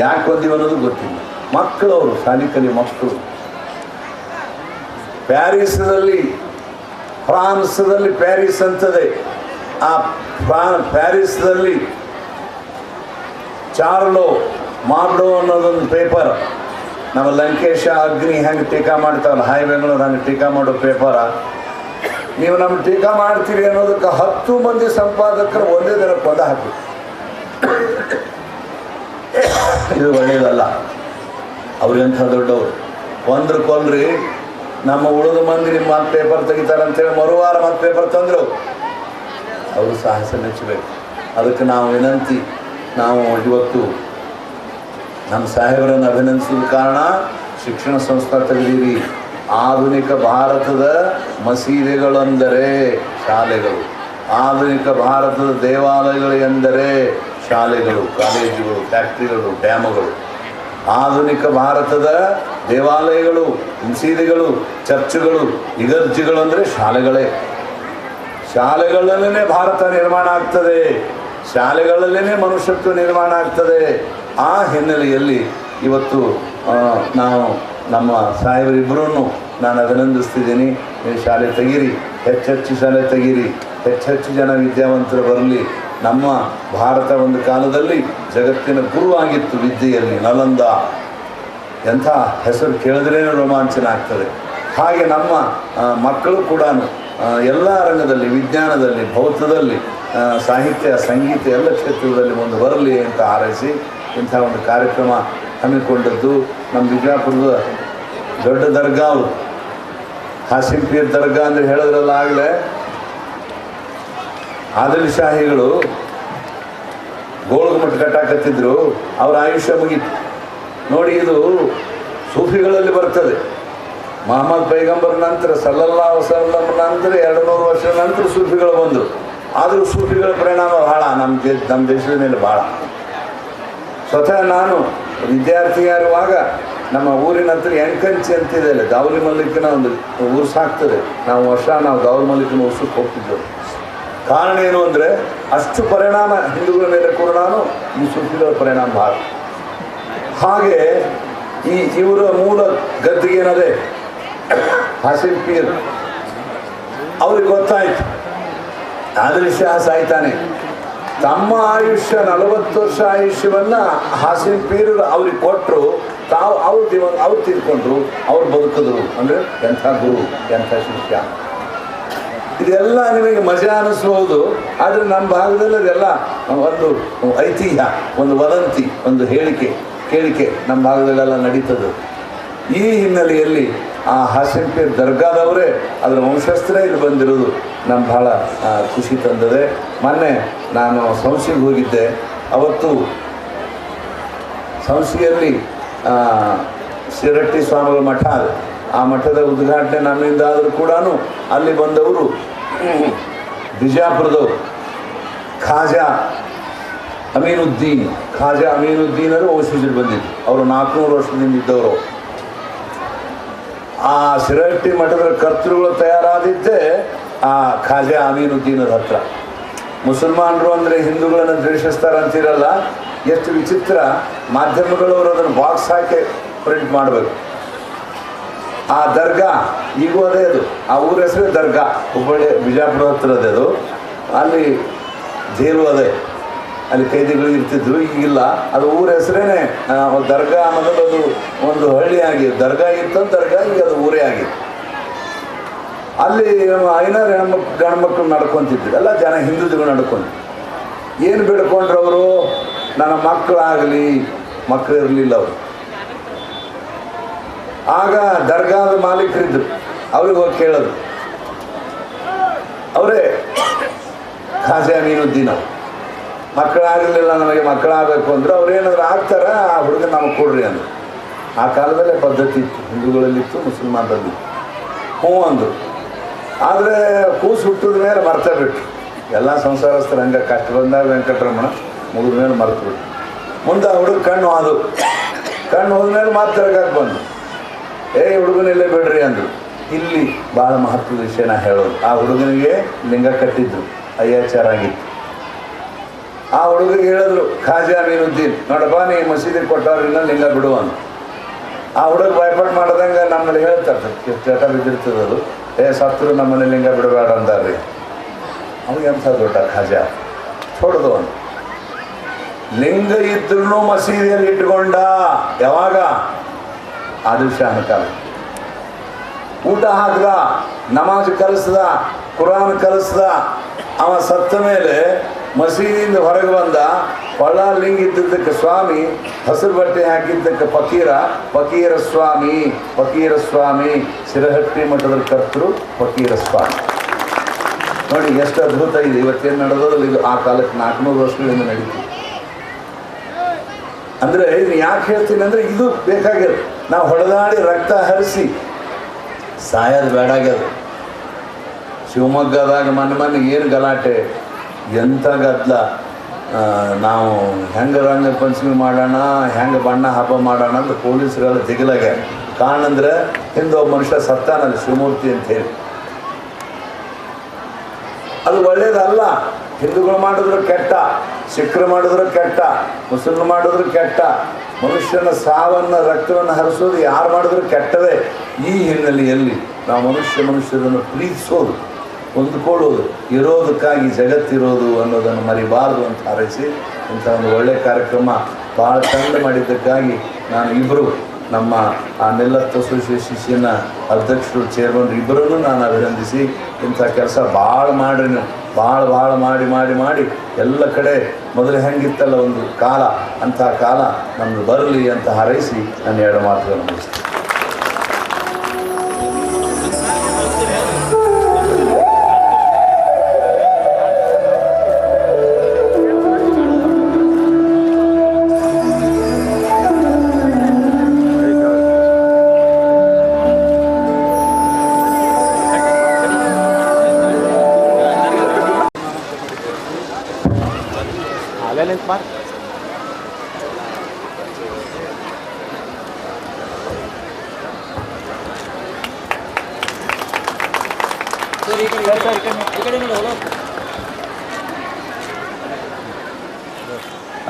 ಯಾಕೆ ಕೊಂದಿವಿ ಅನ್ನೋದು ಗೊತ್ತಿಲ್ಲ. ಮಕ್ಕಳವರು ಶಾಲೆ ಕಲಿಯೋ ಮಕ್ಕಳು. ಪ್ಯಾರಿಸ್ನಲ್ಲಿ ಫ್ರಾನ್ಸ್ದಲ್ಲಿ ಪ್ಯಾರಿಸ್ ಅಂತದೆ. ಆ ಪ್ಯಾರಿಸ್ದಲ್ಲಿ ಚಾರ್ಲೋ ಮಾಡ್ಡೋ ಅನ್ನೋದೊಂದು ಪೇಪರ್, ನಮ್ಮ ಲಂಕೇಶ ಅಗ್ನಿ ಹೆಂಗೆ ಟೀಕಾ ಮಾಡ್ತಾವಲ್ಲ, ಹಾಯ್ ಬೆಂಗಳೂರು ಹಂಗೆ ಟೀಕಾ ಮಾಡೋ ಪೇಪರ. ನೀವು ನಮ್ಮ ಟೀಕಾ ಮಾಡ್ತೀರಿ ಅನ್ನೋದಕ್ಕೆ 10 ಮಂದಿ ಸಂಪಾದಕರು ಒಂದೇ ದಿನ ಕೊಂದ ಹಾಕಿ. ಇದು ಒಳ್ಳೆಯದಲ್ಲ. ಅವ್ರೆಂಥ ದೊಡ್ಡವರು ಒಂದ್ರ ಕೊಲ್ರಿ, ನಮ್ಮ ಉಳಿದ ಮಂದಿ ನಿಮ್ಮ ಮತ್ತೆ ಪೇಪರ್ ತೆಗಿತಾರಂತೇಳಿ ಮರುವಾರ ಮತ್ತೆ ಪೇಪರ್ ತಂದರು. ಅವರು ಸಾಹಸ ಮೆಚ್ಚಬೇಕು. ಅದಕ್ಕೆ ನಾವು ವಿನಂತಿ, ನಾವು ಇವತ್ತು ನಮ್ಮ ಸಾಹೇಬರನ್ನು ಅಭಿನಂದಿಸಿದ ಕಾರಣ ಶಿಕ್ಷಣ ಸಂಸ್ಥೆ ತೆಗೆದೀರಿ. ಆಧುನಿಕ ಭಾರತದ ಮಸೀದಿಗಳೆಂದರೆ ಶಾಲೆಗಳು, ಆಧುನಿಕ ಭಾರತದ ದೇವಾಲಯಗಳು ಎಂದರೆ ಶಾಲೆಗಳು, ಕಾಲೇಜುಗಳು, ಫ್ಯಾಕ್ಟ್ರಿಗಳು, ಡ್ಯಾಮುಗಳು. ಆಧುನಿಕ ಭಾರತದ ದೇವಾಲಯಗಳು, ಮಸೀದಿಗಳು, ಚರ್ಚ್ಗಳು, ಇಗರ್ಜಿಗಳು ಅಂದರೆ ಶಾಲೆಗಳೇ. ಶಾಲೆಗಳಲ್ಲೇ ಭಾರತ ನಿರ್ಮಾಣ ಆಗ್ತದೆ, ಶಾಲೆಗಳಲ್ಲೇ ಮನುಷ್ಯತ್ವ ನಿರ್ಮಾಣ ಆಗ್ತದೆ. ಆ ಹಿನ್ನೆಲೆಯಲ್ಲಿ ಇವತ್ತು ನಾವು ನಮ್ಮ ಸಾಹೇಬರಿಬ್ಬರೂ ನಾನು ಅಭಿನಂದಿಸ್ತಿದ್ದೀನಿ. ನೀವು ಶಾಲೆ ತೆಗೀರಿ, ಹೆಚ್ಚೆಚ್ಚು ಶಾಲೆ ತೆಗೀರಿ, ಹೆಚ್ಚೆಚ್ಚು ಜನ ವಿದ್ಯಾವಂತರು ಬರಲಿ. ನಮ್ಮ ಭಾರತ ಒಂದು ಕಾಲದಲ್ಲಿ ಜಗತ್ತಿನ ಗುರು ಆಗಿತ್ತು ವಿದ್ಯೆಯಲ್ಲಿ, ನಲಂದ. ಎಂಥ ಹೆಸರು ಕೇಳಿದ್ರೇ ರೋಮಾಂಚನ ಆಗ್ತದೆ. ಹಾಗೆ ನಮ್ಮ ಮಕ್ಕಳು ಕೂಡ ಎಲ್ಲ ರಂಗದಲ್ಲಿ, ವಿಜ್ಞಾನದಲ್ಲಿ, ಭೌತದಲ್ಲಿ, ಸಾಹಿತ್ಯ, ಸಂಗೀತ ಎಲ್ಲ ಕ್ಷೇತ್ರದಲ್ಲಿ ಮುಂದೆ ಬರಲಿ ಅಂತ ಹಾರೈಸಿ ಇಂಥ ಒಂದು ಕಾರ್ಯಕ್ರಮ ಹಮ್ಮಿಕೊಂಡದ್ದು ನಮ್ಮ ಬಿಜಾಪುರದ ದೊಡ್ಡ ದರ್ಗಾ ಅವರು. ಹಾಸಿಂ ಪೀರ್ ದರ್ಗಾ ಅಂದರೆ ಹೇಳಿದ್ರಲ್ಲ ಆಗಲೇ, ಆದಿಲ್ ಶಾಹಿಗಳು ಗೋಳ್ಗುಮಟ್ ಕಟ್ಟಾಕತ್ತಿದ್ರು, ಅವರ ಆಯುಷ್ಯ ಮುಗೀತು. ನೋಡಿ, ಇದು ಸೂಫಿಗಳಲ್ಲಿ ಬರ್ತದೆ. ಮಹಮ್ಮದ್ ಪೈಗಂಬರ್ ನಂತರ ಸಲ್ಲಲ್ಲಾಹು ಅಲೈಹಿ ವಸಲ್ಲಂ ನಂತರ 200 ವರ್ಷದ ನಂತರ ಸೂಫಿಗಳು ಬಂದರು. ಆದರೂ ಸೂಫಿಗಳ ಪರಿಣಾಮ ಭಾಳ ನಮ್ಮ ದೇಶದ ಮೇಲೆ ಭಾಳ. ಸ್ವತಃ ನಾನು ವಿದ್ಯಾರ್ಥಿಯಾಗಿರುವಾಗ ನಮ್ಮ ಊರಿನ ಹತ್ರ ಎಂಕಂಚಿ ಅಂತಿದೆ ಅಲ್ಲ, ದಾವಲಿ ಮಲ್ಲಿಕನ ಒಂದು ಊರು ಸಾಕ್ತದೆ. ನಾವು ದಾವಲಿ ಮಲ್ಲಿಕನ ಉರ್ಸಕ್ಕೆ ಹೋಗ್ತಿದ್ದೆವು. ಕಾರಣ ಏನು ಅಂದರೆ ಅಷ್ಟು ಪರಿಣಾಮ ಹಿಂದೂಗಳ ಮೇಲೆ ಕೂಡ ಈ ಸೂಫಿಗಳ ಪರಿಣಾಮ ಭಾಳ. ಹಾಗೆ ಇವರ ಮೂಲ ಗದ್ದಿಗೆ ಏನದೆ ಹಾಸಿಂ ಪೀರ್, ಅವ್ರಿಗೆ ಗೊತ್ತಾಯ್ತು ಆದಿಲ್ ಶಾ ಸಾಯ್ತಾನೆ. ತಮ್ಮ ಆಯುಷ್ಯ 40 ವರ್ಷ ಆಯುಷ್ಯವನ್ನು ಹಾಸಿಂ ಪೀರ್ ಅವ್ರಿಗೆ ಕೊಟ್ಟರು. ಅವ್ರು ತಿಳ್ಕೊಂಡ್ರು, ಅವ್ರು ಬದುಕಿದ್ರು. ಅಂದರೆ ಎಂಥ ಗುರು, ಎಂಥ ಶಿಷ್ಯ. ಇದೆಲ್ಲ ನಿಮಗೆ ಮಜಾ ಅನ್ನಿಸ್ಬೋದು, ಆದರೆ ನಮ್ಮ ಭಾಗದಲ್ಲಿ ಅದೆಲ್ಲ ಒಂದು ಐತಿಹ್ಯ, ಒಂದು ವದಂತಿ, ಒಂದು ಕೇಳಿಕೆ ನಮ್ಮ ಭಾಗದಲ್ಲೆಲ್ಲ ನಡೀತದೆ. ಈ ಹಿನ್ನೆಲೆಯಲ್ಲಿ ಆ ಹಾಸಿಂ ಪೀರ್ ದರ್ಗಾದವರೇ ಅದರ ವಂಶಸ್ಥರೇ ಇಲ್ಲಿ ಬಂದಿರೋದು ನಮ್ಮ ಭಾಳ ಖುಷಿ ತಂದದೆ. ಮೊನ್ನೆ ನಾನು ಸಂಸ್ಥೆಗೆ ಹೋಗಿದ್ದೆ. ಅವತ್ತು ಸಂಸ್ಥೆಯಲ್ಲಿ ಶಿರಟ್ಟಿ ಸ್ವಾಮಿಗಳ ಮಠ ಅದು. ಆ ಮಠದ ಉದ್ಘಾಟನೆ ನಮ್ಮಿಂದ ಆದರೂ ಕೂಡ ಅಲ್ಲಿ ಬಂದವರು ಬಿಜಾಪುರದವರು ಖಾಜಾ ಅಮೀನುದ್ದೀನ್ ಅವರು ವಂಶಜರು ಬಂದಿದ್ದು. ಅವರು 400 ವರ್ಷದಿಂದ ಇದ್ದವರು. ಆ ಶಿರಹಟ್ಟಿ ಮಠದ ಕರ್ತೃಗಳು ತಯಾರಾದಿದ್ದೇ ಆ ಖಾಜಾ ಅಮೀನುದ್ದೀನರ ಹತ್ರ. ಮುಸಲ್ಮಾನರು ಅಂದರೆ ಹಿಂದೂಗಳನ್ನು ದ್ವೇಷಿಸ್ತಾರೆ ಅಂತಿರಲ್ಲ, ಎಷ್ಟು ವಿಚಿತ್ರ. ಮಾಧ್ಯಮಗಳವರು ಅದನ್ನು ಬಾಕ್ಸ್ ಹಾಕಿ ಪ್ರಿಂಟ್ ಮಾಡಬೇಕು. ಆ ದರ್ಗಾ ಈಗೂ ಅದೇ, ಅದು ಆ ಊರ ಹೆಸರೇ ದರ್ಗಾ, ಹುಬ್ಬಳ್ಳಿ ಬಿಜಾಪುರ ಹತ್ರ ಅದೇ ಅದು. ಅಲ್ಲಿ ಜೈಲು ಅದೇ, ಅಲ್ಲಿ ಕೈದಿಗಳು ಇರ್ತಿದ್ರು, ಈಗಿಲ್ಲ. ಅದು ಊರ ಹೆಸರೇನೆ ದರ್ಗಾ ಅನ್ನೋದು. ಅದು ಒಂದು ಹಳ್ಳಿ ಆಗಿದೆ, ದರ್ಗಾ ಇತ್ತಂತ ದರ್ಗಾ, ಈಗ ಅದು ಊರೇ ಆಗಿದೆ. ಅಲ್ಲಿ 500 ಗಂಡ್ಮಕ್ಳು ನಡ್ಕೊತಿದ್ರು, ಎಲ್ಲ ಜನ ಹಿಂದೂಗಳು ನಡ್ಕೊಂಡು. ಏನು ಬೇಡ್ಕೊಂಡ್ರು ಅವರು? ನನ್ನ ಮಕ್ಕಳು ಇರಲಿಲ್ಲ ಅವರು. ಆಗ ದರ್ಗಾದ ಮಾಲೀಕರಿದ್ದರು, ಅವ್ರಿಗೆ ಹೋಗಿ ಕೇಳೋದು. ಅವರೇ ಖಾಜಾ ಅಮೀನುದ್ದೀನ್ ಅವರು. ಮಕ್ಕಳಾಗಲಿಲ್ಲ, ನಮಗೆ ಮಕ್ಕಳಾಗಬೇಕು ಅಂದ್ರೆ ಅವ್ರೇನಾದ್ರು ಆಗ್ತಾರ, ಆ ಹುಡುಗ ನಮಗೆ ಕೊಡ್ರಿ ಅಂದರು. ಆ ಕಾಲದಲ್ಲೇ ಪದ್ಧತಿ ಇತ್ತು, ಹಿಂದೂಗಳಲ್ಲಿತ್ತು, ಮುಸಲ್ಮಾನರಲ್ಲಿತ್ತು. ಹ್ಞೂ ಅಂದರು. ಆದರೆ ಕೂಸು ಹುಟ್ಟಿದ ಮೇಲೆ ಮರ್ತಾ ಬಿಟ್ರು. ಎಲ್ಲ ಸಂಸಾರಸ್ಥರು ಹಂಗೆ ಕಷ್ಟ ಬಂದಾಗ ವೆಂಕಟರಮಣ ಮುಗಿದ ಮೇಲೆ ಮರ್ತು ಬಿಟ್ರು. ಮುಂದೆ ಆ ಹುಡುಗ ಕಣ್ಣು ಹೋದ್ಮೇಲೆ ಮತ್ತೆ ತಿರ್ಗಾಕ್ ಬಂದು, ಹುಡುಗನಿಲ್ಲೇ ಬಿಡ್ರಿ ಅಂದರು. ಇಲ್ಲಿ ಭಾಳ ಮಹತ್ವದ ವಿಷಯ ನಾ ಹೇಳೋದು. ಆ ಹುಡುಗನಿಗೆ ಲಿಂಗ ಕಟ್ಟಿದ್ರು, ಅಯ್ಯಾಚಾರ ಆಗಿತ್ತು. ಆ ಹುಡುಗಿಗೆ ಹೇಳಿದ್ರು ಖಾಜಾ ಅಮೀನುದ್ದೀನ್, ನೋಡಪ್ಪ ನೀ ಮಸೀದಿ ಕೊಟ್ಟವ್ರನ್ನ ಲಿಂಗ ಬಿಡುವ ಅಂತ. ಆ ಹುಡುಗ ಭಯಪಟ್ಟು ಮಾಡ್ದಂಗೆ ನಮ್ಮಲ್ಲಿ ಹೇಳ್ತಾರೆ, ಚಟ ಬಿದ್ದಿರ್ತದೆ ಅದು. ಸತ್ರು ನಮ್ಮನೆ ಲಿಂಗ ಬಿಡಬೇಡ ಅಂದಾರ್ರಿ. ಅವ್ನಿಗೆ ಎಂಥ ದೊಡ್ಡ ಖಜ ಹೊಡೆದು ಅಂತ ಲಿಂಗ ಇದ್ರೂ ಮಸೀದಿಯಲ್ಲಿ ಇಟ್ಕೊಂಡ. ಯಾವಾಗ? ಆದಿಲ್ ಶಾಹನ ಕಾಲ. ಊಟ ಹಾಕ್ದ, ನಮಾಜ್ ಕಲಿಸ್ದ, ಕುರಾನ್ ಕಲಿಸ್ದ. ಅವ ಸತ್ತ ಮೇಲೆ ಮಸೀದಿಯಿಂದ ಹೊರಗೆ ಬಂದ. ಒಳ್ಳ ಲಿಂಗ ಇದ್ದಿದ್ದಕ್ಕೆ ಸ್ವಾಮಿ, ಹಸಿರು ಬಟ್ಟೆ ಹಾಕಿದ್ದಕ್ಕೆ ಫಕೀರ ಸ್ವಾಮಿ ಸಿರಹಟ್ಟಿ ಮಠದ ಕರ್ತರು ಫಕೀರ ಸ್ವಾಮಿ. ನೋಡಿ ಎಷ್ಟು ಅದ್ಭುತ ಇದೆ. ಇವತ್ತೇನು ನಡೆದೋದು ಇದು ಆ ಕಾಲಕ್ಕೆ 400 ವರ್ಷಗಳಿಂದ ನಡೀತು. ಅಂದರೆ ಇದನ್ನು ಯಾಕೆ ಹೇಳ್ತೀನಿ ಅಂದರೆ ಇದು ಬೇಕಾಗ್ಯದ. ನಾವು ಹೊಡೆದಾಡಿ ರಕ್ತ ಹರಿಸಿ ಸಾಯೋದು ಬೇಡಾಗ್ಯದ. ಶಿವಮೊಗ್ಗದಾಗ ಮೊನ್ನೆ ಏನು ಗಲಾಟೆ, ಎಂಥ ಗದ್ದಲ. ನಾವು ಹೆಂಗೆ ರಂಗ ಪಂಚಮಿ ಮಾಡೋಣ, ಹೆಂಗೆ ಬಣ್ಣ ಹಬ್ಬ ಮಾಡೋಣ ಅಂತ ಪೊಲೀಸರೆಲ್ಲ ದಿಗಲಾಗ್ಯ. ಕಾರಣ ಅಂದರೆ ಹಿಂದೆ ಒಬ್ಬ ಮನುಷ್ಯ ಸತ್ತಾನಲ್ಲಿ ಶಿವಮೂರ್ತಿ ಅಂತೇಳಿ. ಅದು ಒಳ್ಳೇದಲ್ಲ. ಹಿಂದೂಗಳು ಮಾಡಿದ್ರು ಕೆಟ್ಟ, ಸಿಖ್ರು ಮಾಡಿದ್ರು ಕೆಟ್ಟ, ಮುಸ್ಲಿಮ್ರು ಮಾಡಿದ್ರು ಕೆಟ್ಟ. ಮನುಷ್ಯನ ಸಾವನ್ನು ರಕ್ತವನ್ನು ಹರಿಸೋದು ಯಾರು ಮಾಡಿದ್ರು ಕೆಟ್ಟದೇ. ಈ ಹಿನ್ನೆಲೆಯಲ್ಲಿ ನಾವು ಮನುಷ್ಯರನ್ನು ಪ್ರೀತಿಸೋದು, ಹೊಂದ್ಕೊಳ್ಳೋದು, ಇರೋದಕ್ಕಾಗಿ ಜಗತ್ತಿರೋದು ಅನ್ನೋದನ್ನು ಮರಿಬಾರದು ಅಂತ ಹಾರೈಸಿ ಇಂಥ ಒಂದು ಒಳ್ಳೆಯ ಕಾರ್ಯಕ್ರಮ ಭಾಳ ಚಂದ ಮಾಡಿದ್ದಕ್ಕಾಗಿ ನಾನು ಇಬ್ಬರು ನಮ್ಮ ಆ ನೆಲ್ಲತ್ ಅಸೋಸಿಯೇಷನ್ನ ಅಧ್ಯಕ್ಷರು, ಚೇರ್ಮನ್ ಇಬ್ಬರನ್ನು ನಾನು ಅಭಿನಂದಿಸಿ, ಇಂಥ ಕೆಲಸ ಭಾಳ ಮಾಡಿರಿ ನೀವು, ಭಾಳ ಮಾಡಿ ಎಲ್ಲ ಕಡೆ ಮೊದಲು ಹೆಂಗಿತ್ತಲ್ಲ ಒಂದು ಕಾಲ, ಅಂಥ ಕಾಲ ನಮ್ಮದು ಬರಲಿ ಅಂತ ಹಾರೈಸಿ ನಾನು 2 ಮಾತುಗಳನ್ನು ಮುಗಿಸ್ತೀನಿ.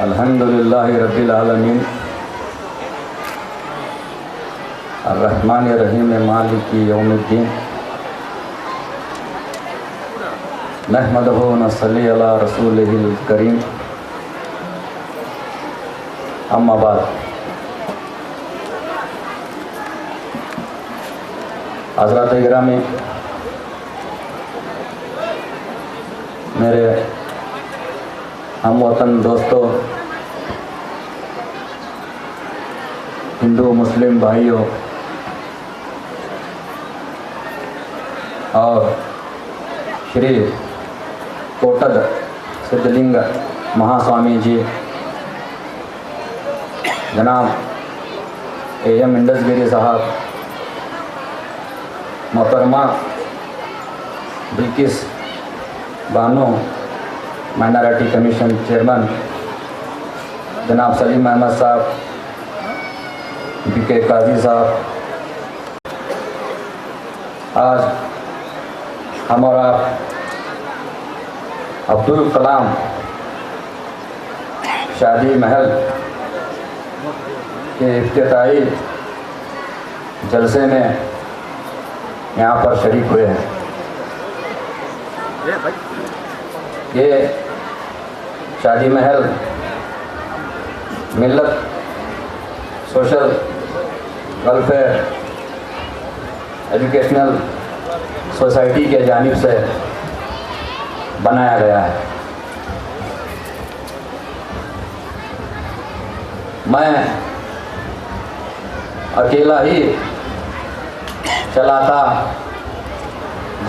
अल्हम्दुलिल्लाहि रब्बिल आलमीन अर्रहमानिर रहीम मालिकी यौमिद्दीन नहमदुहु व नसल्ली अला रसूलिहिल करीम अम्मा बाद। हज़रात गिरामी, मेरे हमवतन दोस्तों, हिंदू मुस्लिम भाइयों और श्री कोटद सिद्धलिंग महास्वामी जी, जनाब AM इंडसगिरी साहब, मोहतरमा Bilkis Bano minority commission chairman जनाब सलीम अहमद साहब, BK काजी साहब, आज हम और आप अब्दुल कलाम शादी महल के इफ्तिताई जलसे में यहाँ पर शरीक हुए हैं। ये शादी महल मिल्लत सोशल वेलफेयर एजुकेशनल सोसाइटी के जानिब से बनाया गया है। मैं अकेला ही चला था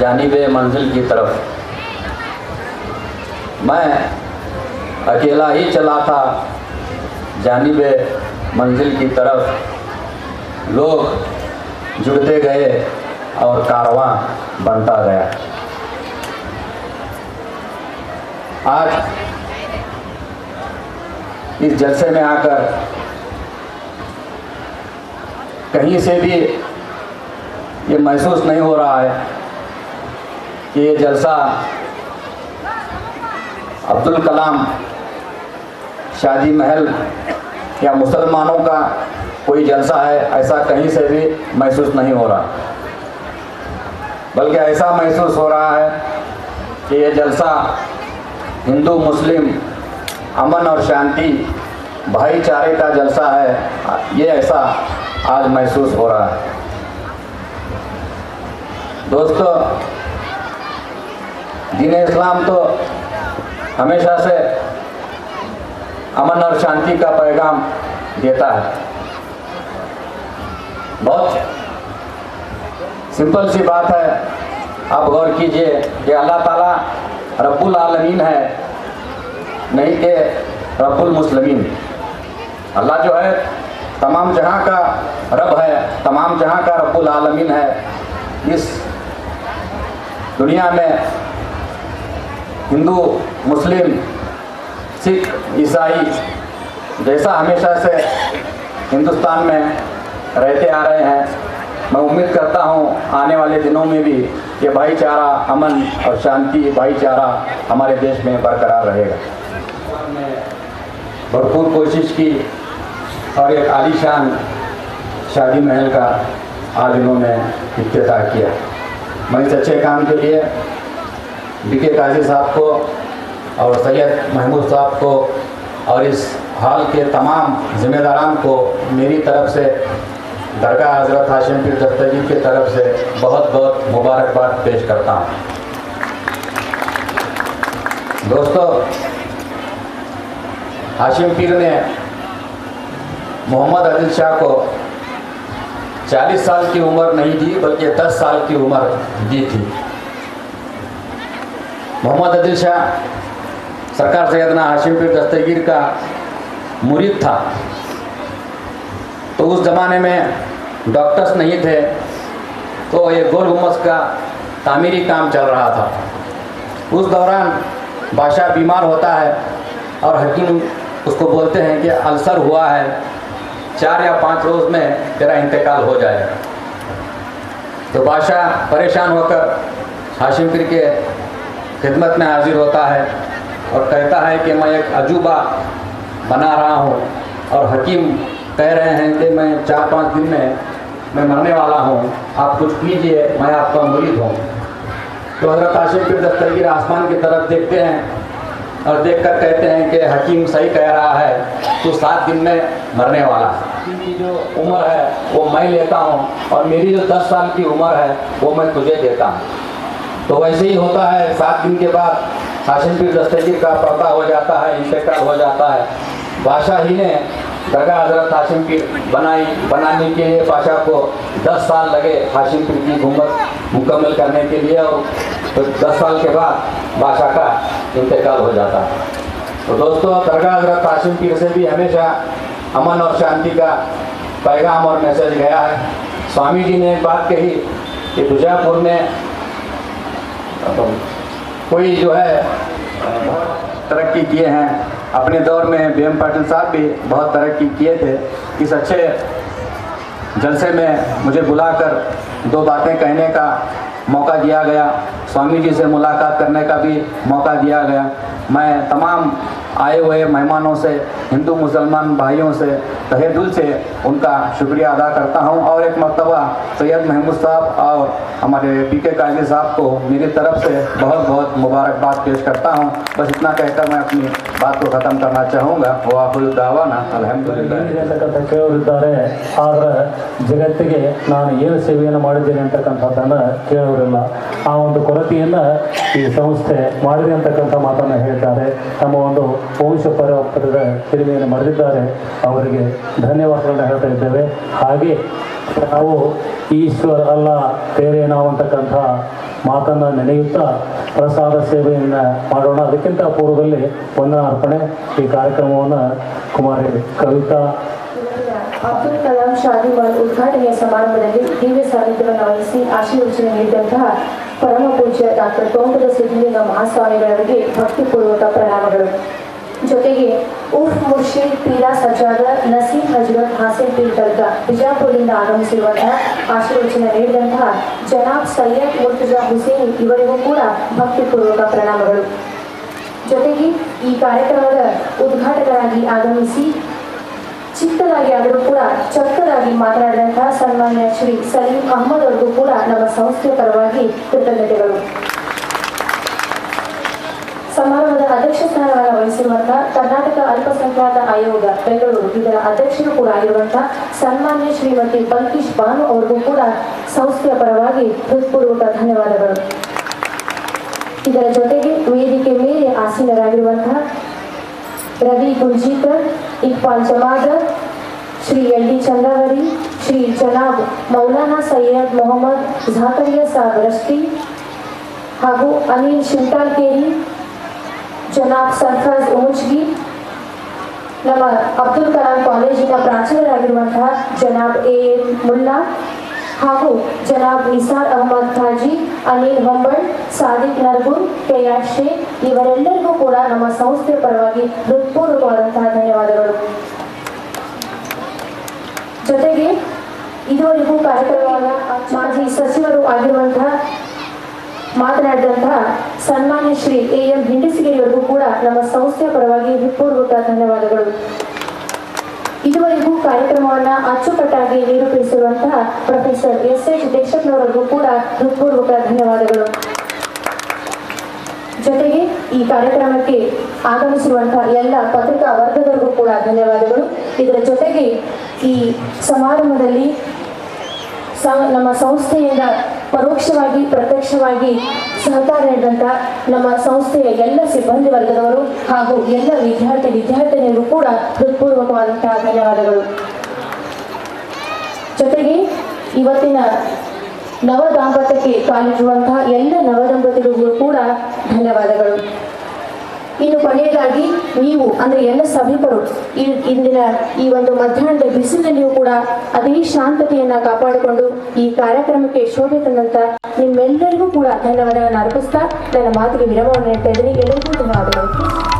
जानिबे मंजिल की तरफ, मैं अकेला ही चला था जानिबे मंजिल की तरफ। लोग जुड़ते गए और कारवां बनता गया। आज इस जलसे में आकर कहीं से भी ये महसूस नहीं हो रहा है कि ये जलसा अब्दुल कलाम शादी महल या मुसलमानों का कोई जलसा है, ऐसा कहीं से भी महसूस नहीं हो रहा। बल्कि ऐसा महसूस हो रहा है कि ये जलसा हिंदू मुस्लिम अमन और शांति भाईचारे का जलसा है, ये ऐसा आज महसूस हो रहा है। दोस्तों, दीन इस्लाम तो हमेशा से अमन और शांति का पैगाम देता है। बहुत सिंपल सी बात है, आप गौर कीजिए कि अल्लाह ताला रब्बुल आलमीन है, नहीं कि रब्बुल मुस्लिमीन। अल्लाह जो है तमाम जहां का रब है, तमाम जहां का रब्बुल आलमीन है। इस दुनिया में हिंदू मुस्लिम सिख ईसाई जैसा हमेशा से हिंदुस्तान में रहते आ रहे हैं, मैं उम्मीद करता हूं आने वाले दिनों में भी ये भाईचारा, अमन और शांति भाईचारा हमारे देश में बरकरार रहेगा। भरपूर कोशिश की और एक आलीशान शादी महल का आज इन्होंने इफ्तिताह किया। मैं इस अच्छे काम के लिए बीके काजी साहब को और सैयद महमूद साहब को और इस हाल के तमाम जिम्मेदारान को मेरी तरफ से दरगाह हज़रत हाशिम पीर दस्तगीर की तरफ से बहुत बहुत मुबारकबाद पेश करता हूँ। दोस्तों, हाशिम पीर ने मोहम्मद आदिल शाह को 40 साल की उम्र नहीं दी, बल्कि 10 साल की उम्र दी थी। मोहम्मद आदिल शाह सरकार सैयदना हाशिम पीर दस्तगीर का मुरीद था। तो उस ज़माने में डॉक्टर्स नहीं थे, तो ये गोल गुम्बद का तामीरी काम चल रहा था। उस दौरान बादशाह बीमार होता है और हकीम उसको बोलते हैं कि अल्सर हुआ है, 4 या 5 रोज़ में तेरा इंतकाल हो जाएगा। तो बादशाह परेशान होकर हाशिम पीर के खिदमत में हाजिर होता है और कहता है कि मैं एक अजूबा बना रहा हूँ और हकीम कह रहे हैं कि मैं 4-5 दिन में मैं मरने वाला हूँ, आप कुछ कीजिए, मैं आपका मुरीद हूँ। तो हज़रत हाशिम पीर दस्तगीर आसमान की तरफ देखते हैं और देखकर कहते हैं कि हकीम सही कह रहा है, तो 7 दिन में मरने वाला है। इनकी जो उम्र है वो मैं लेता हूँ और मेरी जो 10 साल की उम्र है वो मैं तुझे देता हूँ। तो वैसे ही होता है। 7 दिन के बाद हाशिम पीर दस्तगीर का पर्दा हो जाता है, इंतकाल हो जाता है। बादशाह ही ने दरगाह हज़रत हाशिम पीर बनाने के लिए बादशाह को 10 साल लगे हाशिम पीर की गुंबद मुकम्मल करने के लिए, और तो 10 साल के बाद बादशाह का इंतकाल हो जाता है। तो दोस्तों, दरगाह हज़रत हाशिम पीर से भी हमेशा अमन और शांति का पैगाम और मैसेज गया है। स्वामी जी ने एक बात कही कि बीजापुर में कोई जो है तरक्की किए हैं, अपने दौर में BM पाटिल साहब भी बहुत तरक्की किए थे। इस अच्छे जलसे में मुझे बुलाकर 2 बातें कहने का मौका दिया गया, स्वामी जी से मुलाकात करने का भी मौका दिया गया। मैं तमाम आए हुए मेहमानों से, हिंदू मुसलमान भाइयों से तहे दिल से उनका शुक्रिया अदा करता हूं और एक मरतबा सैयद महमूद साहब और हमारे बीके काजी साहब को मेरी तरफ से बहुत बहुत मुबारकबाद पेश करता हूं। बस इतना कहकर मैं अपनी बात को ख़त्म करना चाहूँगा। वाखिर दावाना ಅಲ್ಹಮ್ದುಲಿಲ್ಲಾಹ್ ಅಂತಕ್ಕಂಥ ಕೇಳೋರಿದ್ದಾರೆ, ಆದರೆ ಜಗತ್ತಿಗೆ ನಾನು ಏನು ಸೇವೆಯನ್ನು ಮಾಡಿದ್ದೇನೆ ಅಂತಕ್ಕಂಥದ್ದನ್ನು ಕೇಳೋರಿಲ್ಲ. ಆ ಒಂದು ಕೊರತೆಯನ್ನು ಈ ಸಂಸ್ಥೆ ಮಾಡಿದೆ ಅಂತಕ್ಕಂಥ ಮಾತನ್ನು ಹೇಳ್ತಾರೆ. ತಮ್ಮ ಒಂದು ವಂಶ ಪರಂಪರೆಯ ಹಿರಿಮೆಯನ್ನು ಮರೆದಿದ್ದಾರೆ, ಅವರಿಗೆ ಧನ್ಯವಾದಗಳನ್ನು ಹೇಳ್ತಾ ಇದ್ದೇವೆ. ಹಾಗೆ ನಾವು ಈಶ್ವರ ಅಲ್ಲ ಬೇರೆ ನಾವು ಅಂತಕ್ಕಂಥ ಮಾತನ್ನು ನೆನೆಯುತ್ತಾ ಪ್ರಸಾದ ಸೇವೆಯನ್ನು ಮಾಡೋಣ. ಅದಕ್ಕಿಂತ ಪೂರ್ವದಲ್ಲಿ ವಂದನಾರ್ಪಣೆ ಈ ಕಾರ್ಯಕ್ರಮವನ್ನು ಕುಮಾರಿ ಕವಿತಾ ಅಬ್ದುಲ್ ಕಲಾಂ ಶಾದಿ ಉದ್ಘಾಟನೆಯ ಸಮಾರಂಭದಲ್ಲಿ ದಿವ್ಯ ಸಾನ್ನಿಧ್ಯವನ್ನು ವಹಿಸಿ ಆಶೀರ್ವಚನೆ ನೀಡಿದಂತಹ ಪರಮ ಪೂಜ್ಯ ಡಾಕ್ಟರ್ ತೋಂಟದ ಸಿದ್ಧಲಿಂಗ ಮಹಾಸ್ವಾಮಿಗಳವರಿಗೆ ಭಕ್ತಿಪೂರ್ವಕ ಪ್ರಣಾಮಗಳು. ಜೊತೆಗೆ ಉಫ್ ಮುರ್ಷಿದ್ ಪೀರಾ ಸಜ್ಜಾದ ನಸೀಂ ಹಜರತ್ ಹಾಸಿಂ ಪೀರ್ ದರ್ಗಾ ಬಿಜಾಪುರದಿಂದ ಆಗಮಿಸಿರುವಂತಹ ಆಶೀರ್ವಚನ ನೀಡಿದಂತಹ ಜನಾಬ್ ಸೈಯದ್ ಮುರ್ತಜಾ ಹುಸೇನ್ ಇವರಿಗೂ ಕೂಡ ಭಕ್ತಿಪೂರ್ವಕ ಪ್ರಣಾಮಗಳು. ಜೊತೆಗೆ ಈ ಕಾರ್ಯಕ್ರಮದ ಉದ್ಘಾಟಕರಾಗಿ ಆಗಮಿಸಿ ಚಿಕ್ಕದಾಗಿ ಆದರೂ ಕೂಡ ಚೊಕ್ಕದಾಗಿ ಮಾತನಾಡಿದಂತಹ ಸನ್ಮಾನ್ಯ ಶ್ರೀ ಸಲೀಂ ಅಹಮದ್ ಅವರಿಗೂ ಕೂಡ ನಮ್ಮ ಸಂಸ್ಥೆಯ ಪರವಾಗಿ ಕೃತಜ್ಞತೆಗಳು. ಸಮಾರಂಭದ ಅಧ್ಯಕ್ಷ ಸ್ಥಾನವನ್ನು ವಹಿಸಿರುವಂತಹ ಕರ್ನಾಟಕ ಅಲ್ಪಸಂಖ್ಯಾತ ಆಯೋಗ ಬೆಂಗಳೂರು ಇದರ ಅಧ್ಯಕ್ಷರು ಕೂಡ ಆಗಿರುವಂತಹ ಸನ್ಮಾನ್ಯ ಶ್ರೀಮತಿ ಬಲ್ಕೀಶ್ ಬಾನು ಅವರಿಗೂ ಕೂಡ ಸಂಸ್ಥೆಯ ಪರವಾಗಿ ಹೃತ್ಪೂರ್ವಕ ಧನ್ಯವಾದಗಳು. ಇದರ ಜೊತೆಗೆ ವೇದಿಕೆ ಮೇಲೆ ಆಸೀನರಾಗಿರುವಂತಹ ರವಿ ಗುಂಜೀಕರ್, ಇಕ್ಬಾಲ್ ಜಮಾದರ್, ಶ್ರೀ ಎಲ್ ಡಿ ಚಂದ್ರಾವರಿ, ಶ್ರೀ ಜನಾಬ್ ಮೌಲಾನಾ ಸೈಯದ್ ಮೊಹಮ್ಮದ್ ಝಾಕರಿಯಾ ಸಾಬ್ ರಶ್ತಿ ಹಾಗೂ ಅನಿಲ್ ಶಿಂಟಾಲ್ಕೇರಿ, ಜನಾಬ್ ಸರ್ಫರಾಜ್ ಉಮುಚ್ಗಿ, ನಮ್ಮ ಅಬ್ದುಲ್ ಕಲಾಂ ಕಾಲೇಜಿನ ಪ್ರಾಚಾರ್ಯರಾಗಿರುವಂತಹ ಜನಾಬ್ ಎ ಮುಲ್ಲಾ ಹಾಗೂ ಜನಾಬ್ ನಿಸಾರ್ ಅಹಮದ್ ಖಾಜಿ, ಅನಿಲ್ ಹೊಂಬಳ್, ಸಾದಿಕ್ ನರ್ಗುನ್, ಕೆಆರ್ ಶೇಖ್ ಇವರೆಲ್ಲರಿಗೂ ಕೂಡ ನಮ್ಮ ಸಂಸ್ಥೆಯ ಪರವಾಗಿ ಹೃತ್ಪೂರ್ವಕವಾದಂತಹ ಧನ್ಯವಾದಗಳು. ಜೊತೆಗೆ ಇದುವರೆಗೂ ಕಾರ್ಯಕ್ರಮದ ಮಾಜಿ ಸಚಿವರು ಆಗಿರುವಂತಹ ಮಾತನಾಡಿದಂತಹ ಸನ್ಮಾನ್ಯ ಶ್ರೀ ಎಂ ಹಿಂಡಸಿಗೇರಿಯವರಿಗೂ ಕೂಡ ನಮ್ಮ ಸಂಸ್ಥೆಯ ಪರವಾಗಿ ಹೃತ್ಪೂರ್ವಕ ಧನ್ಯವಾದಗಳು. ಇದುವರೆಗೂ ಕಾರ್ಯಕ್ರಮವನ್ನು ಅಚ್ಚುಕಟ್ಟಾಗಿ ನಿರೂಪಿಸಿರುವಂತಹ ಪ್ರೊಫೆಸರ್ ಎಸ್ ದೀಕ್ಷಕ್ನವರಿಗೂ ಕೂಡ ಹೃತ್ಪೂರ್ವಕ ಧನ್ಯವಾದಗಳು. ಜೊತೆಗೆ ಈ ಕಾರ್ಯಕ್ರಮಕ್ಕೆ ಆಗಮಿಸಿರುವಂತಹ ಎಲ್ಲ ಪತ್ರಿಕಾ ವರ್ಗದವರಿಗೂ ಕೂಡ ಧನ್ಯವಾದಗಳು. ಇದರ ಜೊತೆಗೆ ಈ ಸಮಾರಂಭದಲ್ಲಿ ನಮ್ಮ ಸಂಸ್ಥೆಯಿಂದ ಪರೋಕ್ಷವಾಗಿ ಪ್ರತ್ಯಕ್ಷವಾಗಿ ಸಹಕಾರ ನೀಡಿದಂಥ ನಮ್ಮ ಸಂಸ್ಥೆಯ ಎಲ್ಲ ಸಿಬ್ಬಂದಿ ವರ್ಗದವರು ಹಾಗೂ ಎಲ್ಲ ವಿದ್ಯಾರ್ಥಿನಿಯರು ಕೂಡ ಹೃತ್ಪೂರ್ವಕವಾದಂತಹ ಧನ್ಯವಾದಗಳು. ಜೊತೆಗೆ ಇವತ್ತಿನ ನವ ದಾಂಪತ್ಯಕ್ಕೆ ಕಾಲಿಡುವಂತಹ ಎಲ್ಲ ನವದಂಪತಿಗಳಿಗೂ ಕೂಡ ಧನ್ಯವಾದಗಳು. ಇನ್ನು ಕೊನೆಯದಾಗಿ ನೀವು ಅಂದರೆ ಎಲ್ಲ ಸಭಿಕರು ಇಂದಿನ ಈ ಒಂದು ಮಧ್ಯಾಹ್ನದ ಬಿಸಿಲಲ್ಲಿಯೂ ಕೂಡ ಅದೇ ಶಾಂತತೆಯನ್ನು ಕಾಪಾಡಿಕೊಂಡು ಈ ಕಾರ್ಯಕ್ರಮಕ್ಕೆ ಶೋಭೆ ತಂದಂತ ನಿಮ್ಮೆಲ್ಲರಿಗೂ ಕೂಡ ಧನ್ಯವಾದಗಳನ್ನು ಅರ್ಪಿಸ್ತಾ ನನ್ನ ಮಾತಿಗೆ ವಿರಾಮವನ್ನು ನೀಡ್ತಾ ಇದ್ದೀನಿ. ಎಲ್ಲರಿಗೂ ಧನ್ಯವಾದಗಳು.